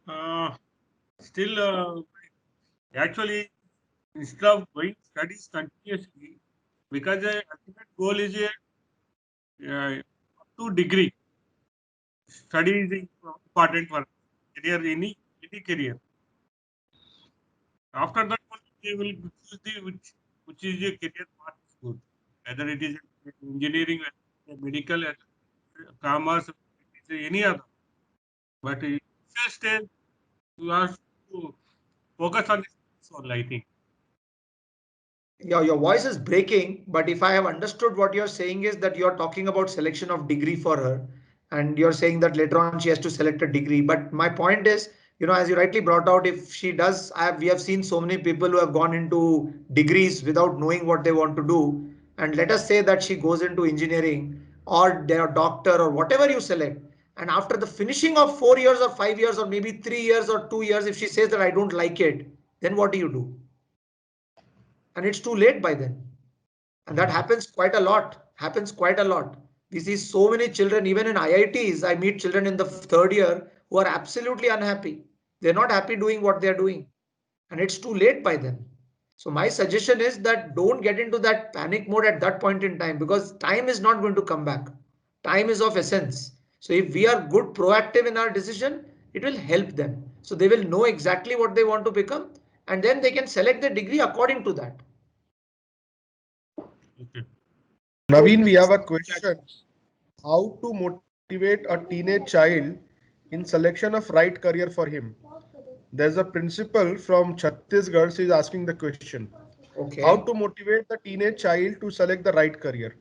Uh, Still, actually, instead of going studies continuously, because the ultimate goal is a up to degree. Study is important for career, any career. After that, only they will choose the which is a career path is good. Whether it is engineering, whether it is medical, whether it is commerce, it is any other. But initial stage, you have to focus on this only, I think. Yeah, your voice is breaking, but if I have understood what you're saying is that you're talking about selection of degree for her, and you're saying that later on she has to select a degree. But my point is, as you rightly brought out, if she does, we have seen so many people who have gone into degrees without knowing what they want to do. And let us say that she goes into engineering or they're a doctor or whatever you select. And after the finishing of 4 years or 5 years or maybe 3 years or 2 years, if she says that I don't like it, then what do you do? And it's too late by then. And that happens quite a lot. We see so many children, even in IITs. I meet children in the third year who are absolutely unhappy. They're not happy doing what they're doing, and it's too late by then. So my suggestion is that don't get into that panic mode at that point in time, because time is not going to come back. Time is of essence. So if we are good proactive in our decision, it will help them, so they will know exactly what they want to become, and then they can select the degree according to that. Okay. So Naveen, we have a question. How to motivate a teenage child in selection of right career for him? There's a principal from Chhattisgarh. She is asking the question. How okay. to motivate the teenage child to select the right career?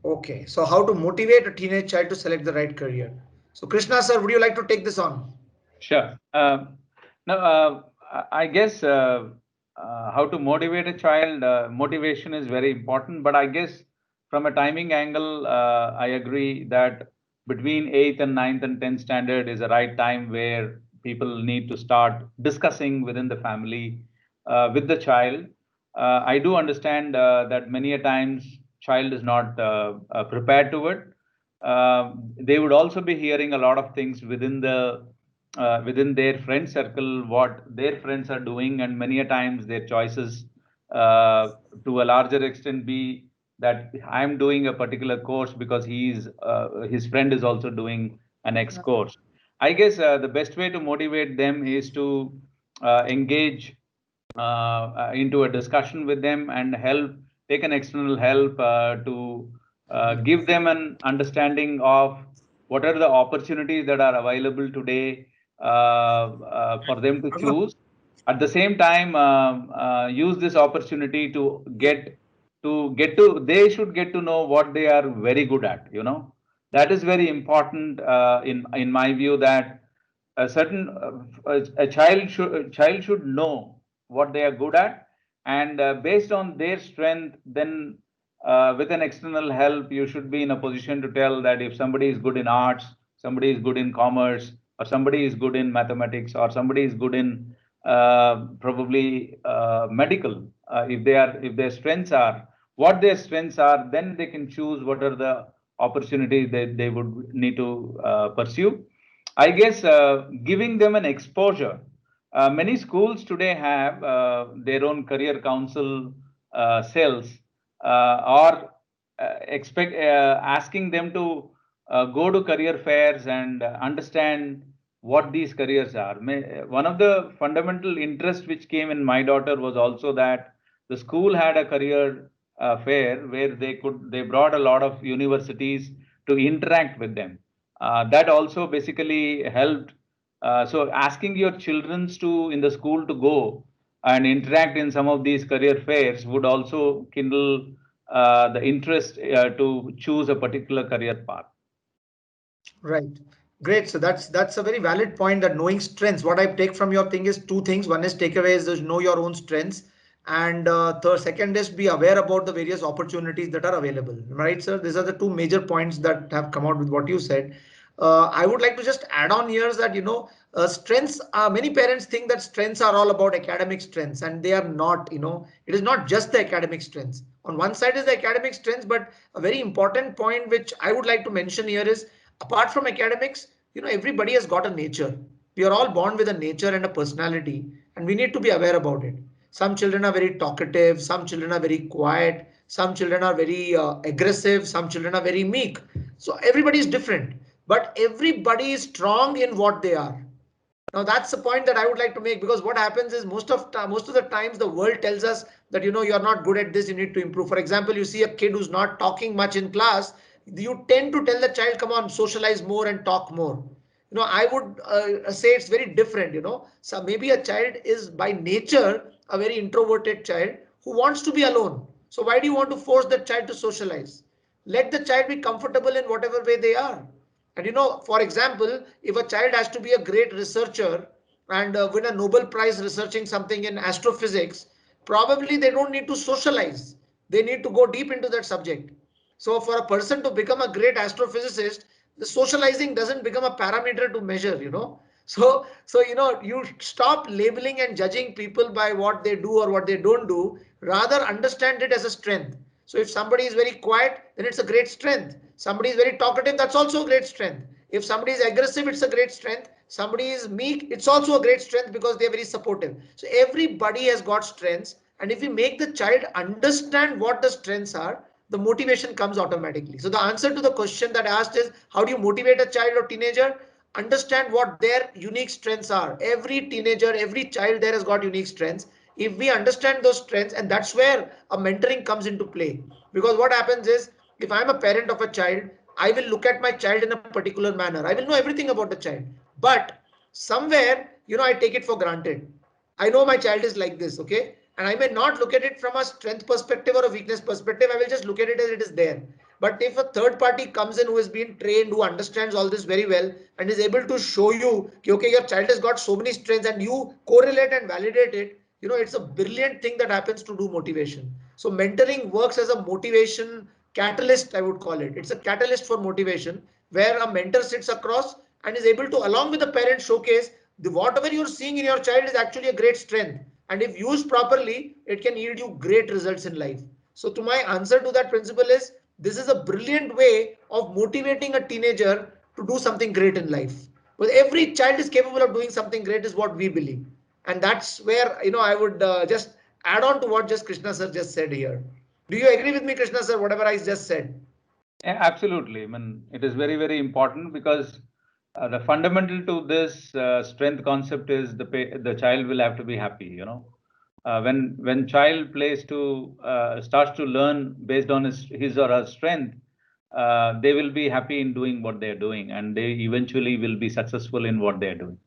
Okay, so how to motivate a teenage child to select the right career? So, Krishna sir, would you like to take this on? Sure. Now, I guess how to motivate a child, motivation is very important. But I guess from a timing angle, I agree that between 8th and 9th and 10th standard is the right time where people need to start discussing within the family with the child. I do understand that many a times child is not prepared to it. They would also be hearing a lot of things within their friend circle, what their friends are doing, and many a times their choices to a larger extent be that I'm doing a particular course because his friend is also doing an X course. I guess the best way to motivate them is to engage into a discussion with them and take an external help to give them an understanding of what are the opportunities that are available today for them to choose. At the same time, use this opportunity to they should get to know what they are very good at. That is very important in my view, that a child should know what they are good at, and based on their strength, then with an external help, you should be in a position to tell that if somebody is good in arts, somebody is good in commerce, or somebody is good in mathematics, or somebody is good in probably medical. If their strengths are what their strengths are, then they can choose what are the opportunities that they would need to pursue. I guess giving them an exposure. Many schools today have their own career council cells, or asking them to go to career fairs and understand what these careers are. One of the fundamental interests which came in my daughter was also that the school had a career fair where they brought a lot of universities to interact with them. That also basically helped. So asking your children to in the school to go and interact in some of these career fairs would also kindle the interest to choose a particular career path. Right. Great. So that's a very valid point, that knowing strengths. What I take from your thing is two things. One is takeaway is know your own strengths, and third, second is be aware about the various opportunities that are available. Right, sir? These are the two major points that have come out with what you said. I would like to just add on here that strengths are, many parents think that strengths are all about academic strengths, and they are not. It is not just the academic strengths. On one side is the academic strengths, but a very important point which I would like to mention here is, apart from academics, everybody has got a nature. We are all born with a nature and a personality, and we need to be aware about it. Some children are very talkative, some children are very quiet, some children are very aggressive, some children are very meek. So everybody is different, but everybody is strong in what they are. Now that's the point that I would like to make, because what happens is, most of the times the world tells us that you're not good at this, you need to improve. For example, you see a kid who's not talking much in class, you tend to tell the child, come on, socialize more and talk more. I would say it's very different. So maybe a child is by nature a very introverted child who wants to be alone. So why do you want to force that child to socialize? Let the child be comfortable in whatever way they are. And for example, if a child has to be a great researcher and win a Nobel Prize researching something in astrophysics, probably they don't need to socialize. They need to go deep into that subject. So for a person to become a great astrophysicist, the socializing doesn't become a parameter to measure. So you stop labeling and judging people by what they do or what they don't do, rather understand it as a strength. So if somebody is very quiet, then it's a great strength. Somebody is very talkative, that's also a great strength. If somebody is aggressive, it's a great strength. Somebody is meek, it's also a great strength, because they're very supportive. So everybody has got strengths. And if we make the child understand what the strengths are, the motivation comes automatically. So the answer to the question that I asked is, how do you motivate a child or teenager? Understand what their unique strengths are. Every teenager, every child there has got unique strengths. If we understand those strengths, and that's where a mentoring comes into play. Because what happens is, if I'm a parent of a child, I will look at my child in a particular manner. I will know everything about the child. But somewhere, I take it for granted. I know my child is like this, okay? And I may not look at it from a strength perspective or a weakness perspective. I will just look at it as it is there. But if a third party comes in who has been trained, who understands all this very well, and is able to show you, okay, your child has got so many strengths, and you correlate and validate it, it's a brilliant thing that happens to do motivation. So mentoring works as a motivation catalyst, I would call it. It's a catalyst for motivation, where a mentor sits across and is able to, along with the parent, showcase whatever you're seeing in your child is actually a great strength. And if used properly, it can yield you great results in life. So to my answer to that principle is, this is a brilliant way of motivating a teenager to do something great in life. But every child is capable of doing something great is what we believe. And that's where, I would just add on to what just Krishna sir just said here. Do you agree with me, Krishna sir, whatever I just said? Yeah, absolutely. I mean, it is very, very important, because the fundamental to this strength concept is the child will have to be happy. When child starts to learn based on his or her strength, they will be happy in doing what they are doing, and they eventually will be successful in what they are doing.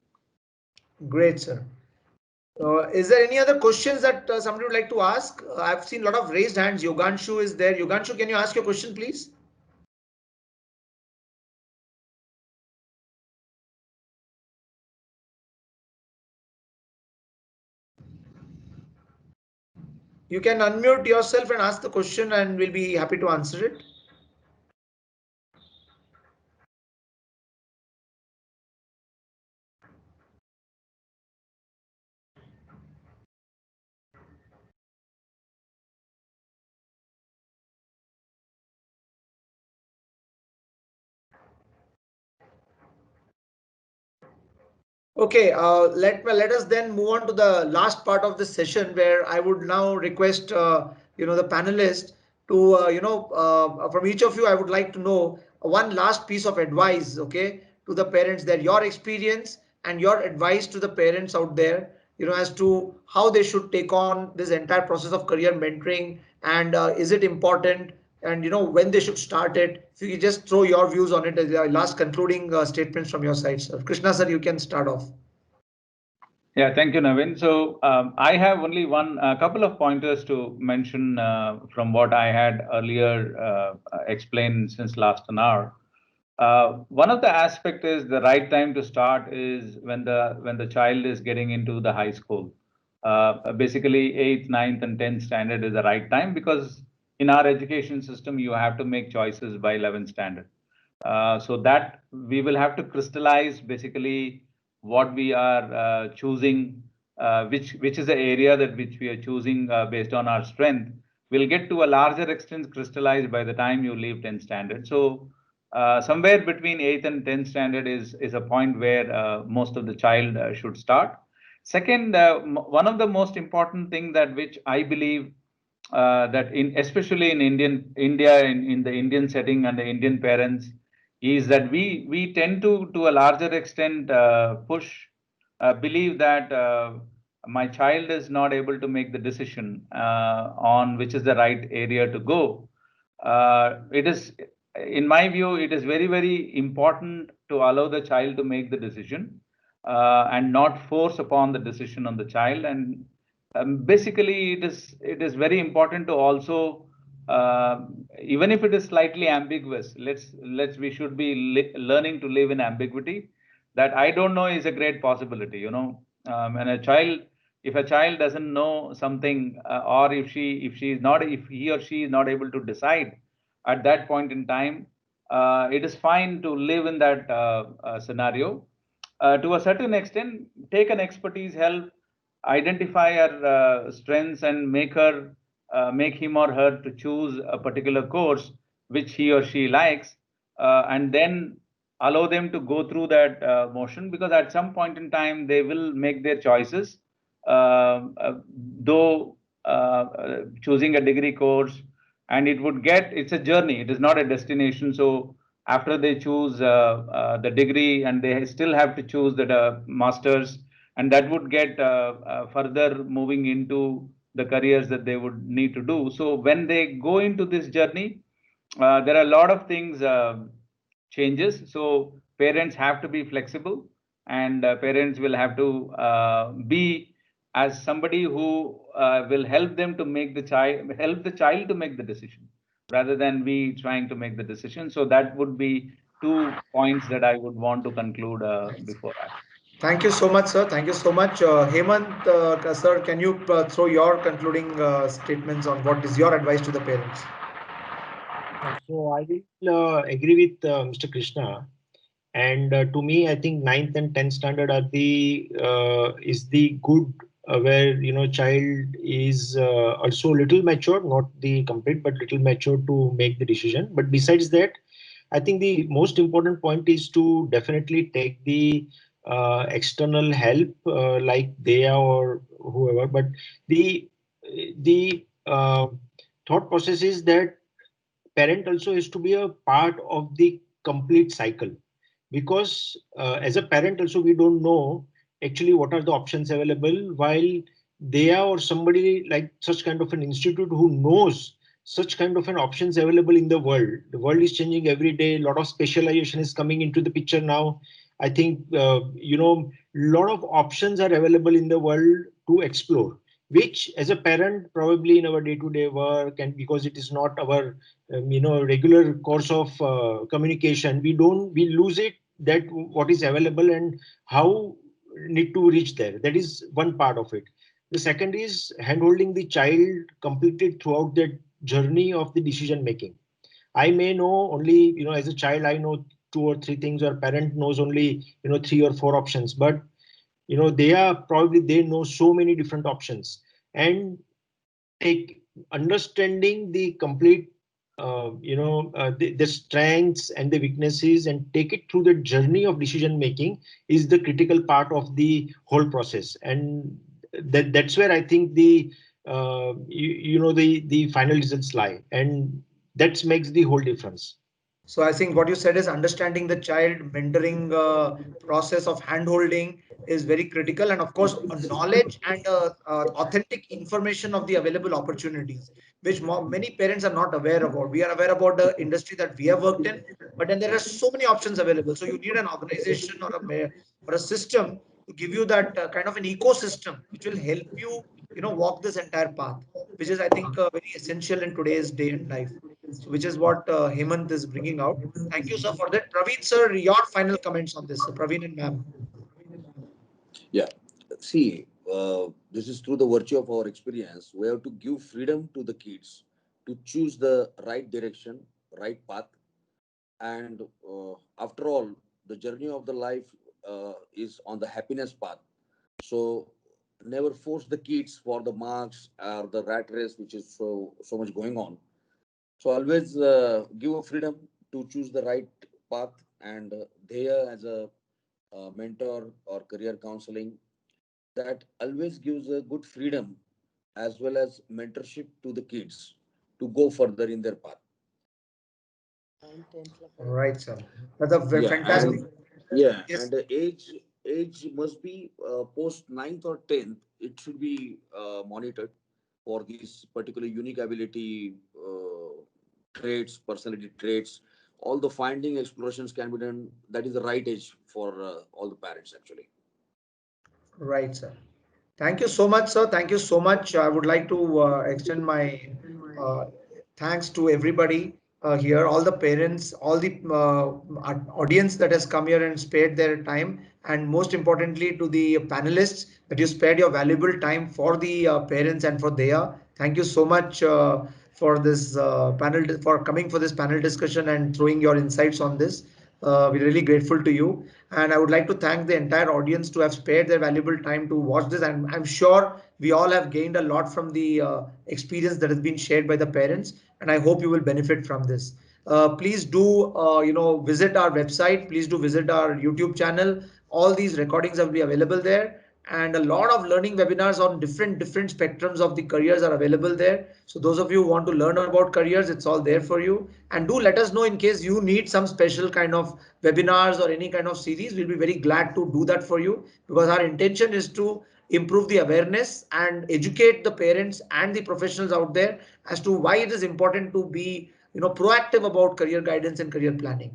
Great, sir. Is there any other questions that somebody would like to ask? I've seen a lot of raised hands. Yoganshu is there. Yoganshu, can you ask your question, please? You can unmute yourself and ask the question, and we'll be happy to answer it. Okay, let us then move on to the last part of the session, where I would now request the panelists to from each of you, I would like to know one last piece of advice, okay, to the parents, that your experience and your advice to the parents out there, as to how they should take on this entire process of career mentoring, and is it important, and when they should start it. If you could just throw your views on it as your last concluding statements from your side, sir. Krishna sir, you can start off. Yeah, thank you, Navin. So I have only a couple of pointers to mention from what I had earlier explained since last an hour. One of the aspect is the right time to start is when the child is getting into the high school. Basically, 8th, 9th, and 10th standard is the right time, because in our education system, you have to make choices by 11th standard. So that we will have to crystallize basically what we are choosing, which is the area that which we are choosing based on our strength, will get to a larger extent crystallized by the time you leave 10th standard. So somewhere between 8th and 10th standard is a point where most of the child should start. Second, one of the most important thing that which I believe that in especially in India in the Indian setting and the Indian parents is that we tend to a larger extent push believe that my child is not able to make the decision on which is the right area to go. It is, in my view, it is very important to allow the child to make the decision and not force upon the decision on the child. And basically, it is very important to also, even if it is slightly ambiguous, let's we should be learning to live in ambiguity. That I don't know is a great possibility. And if a child doesn't know something, or if he or she is not able to decide at that point in time, it is fine to live in that scenario. To a certain extent, take an expertise help, identify her strengths, and make him or her to choose a particular course which he or she likes, and then allow them to go through that motion, because at some point in time they will make their choices, though choosing a degree course, and it's a journey, it is not a destination. So after they choose the degree, and they still have to choose the masters, and that would get further moving into the careers that they would need to do. So when they go into this journey, there are a lot of things changes. So parents have to be flexible, and parents will have to be as somebody who will help the child to make the decision rather than we trying to make the decision. So that would be two points that I would want to conclude before I. Thank you so much, sir. Thank you so much. Hemant, sir, can you throw your concluding statements on what is your advice to the parents? So I will agree with Mr. Krishna. And to me, I think ninth and 10th standard are the is the good where child is also little mature, not the complete, but little mature to make the decision. But besides that, I think the most important point is to definitely take the external help like Dheya or whoever. But the thought process is that parent also has to be a part of the complete cycle, because as a parent also we don't know actually what are the options available, while they are or somebody like such kind of an institute who knows such kind of an options available in the world. The world is changing every day, a lot of specialization is coming into the picture now. I think lot of options are available in the world to explore, which as a parent probably in our day-to-day work, and because it is not our regular course of communication, we lose it, that what is available and how need to reach there. That is one part of it. The second is handholding the child completed throughout the journey of the decision making. I may know only, as a child, I know two or three things, or parent knows only, three or four options, but they know so many different options. And take understanding the complete the strengths and the weaknesses and take it through the journey of decision making is the critical part of the whole process. And that's where I think the final results lie, and that makes the whole difference. So I think what you said is understanding the child, mentoring process of handholding is very critical, and of course, knowledge and authentic information of the available opportunities, which many parents are not aware about. We are aware about the industry that we have worked in, but then there are so many options available. So you need an organization or or a system to give you that kind of an ecosystem, which will help you, walk this entire path, which is I think very essential in today's day and life. So, which is what Hemant is bringing out. Thank you, sir, for that. Praveen, sir, your final comments on this, sir. Praveen and ma'am. Yeah. See, this is through the virtue of our experience. We have to give freedom to the kids to choose the right direction, right path. And after all, the journey of the life is on the happiness path. So never force the kids for the marks or the rat race, which is so much going on. So always give a freedom to choose the right path. And Dheya as a mentor or career counseling, that always gives a good freedom as well as mentorship to the kids to go further in their path. Right, sir. That's a Yeah, fantastic. and Yes. the age must be post ninth or 10th. It should be monitored for these particular unique ability traits, personality traits. All the finding explorations can be done. That is the right age for all the parents actually. Right, sir. Thank you so much, sir. Thank you so much. I would like to extend my uh, thanks to everybody here, all the parents, all the audience that has come here and spared their time, and most importantly to the panelists that you spared your valuable time for the parents and for Dheya. Thank you so much for this panel, for coming for this panel discussion and throwing your insights on this. We're really grateful to you. And I would like to thank the entire audience to have spared their valuable time to watch this. And I'm sure we all have gained a lot from the experience that has been shared by the parents. And I hope you will benefit from this. Please do, visit our website. Please do visit our YouTube channel. All these recordings will be available there, and a lot of learning webinars on different spectrums of the careers are available there. So those of you who want to learn about careers, it's all there for you. And do let us know in case you need some special kind of webinars or any kind of series. We'll be very glad to do that for you, because our intention is to improve the awareness and educate the parents and the professionals out there as to why it is important to be proactive about career guidance and career planning.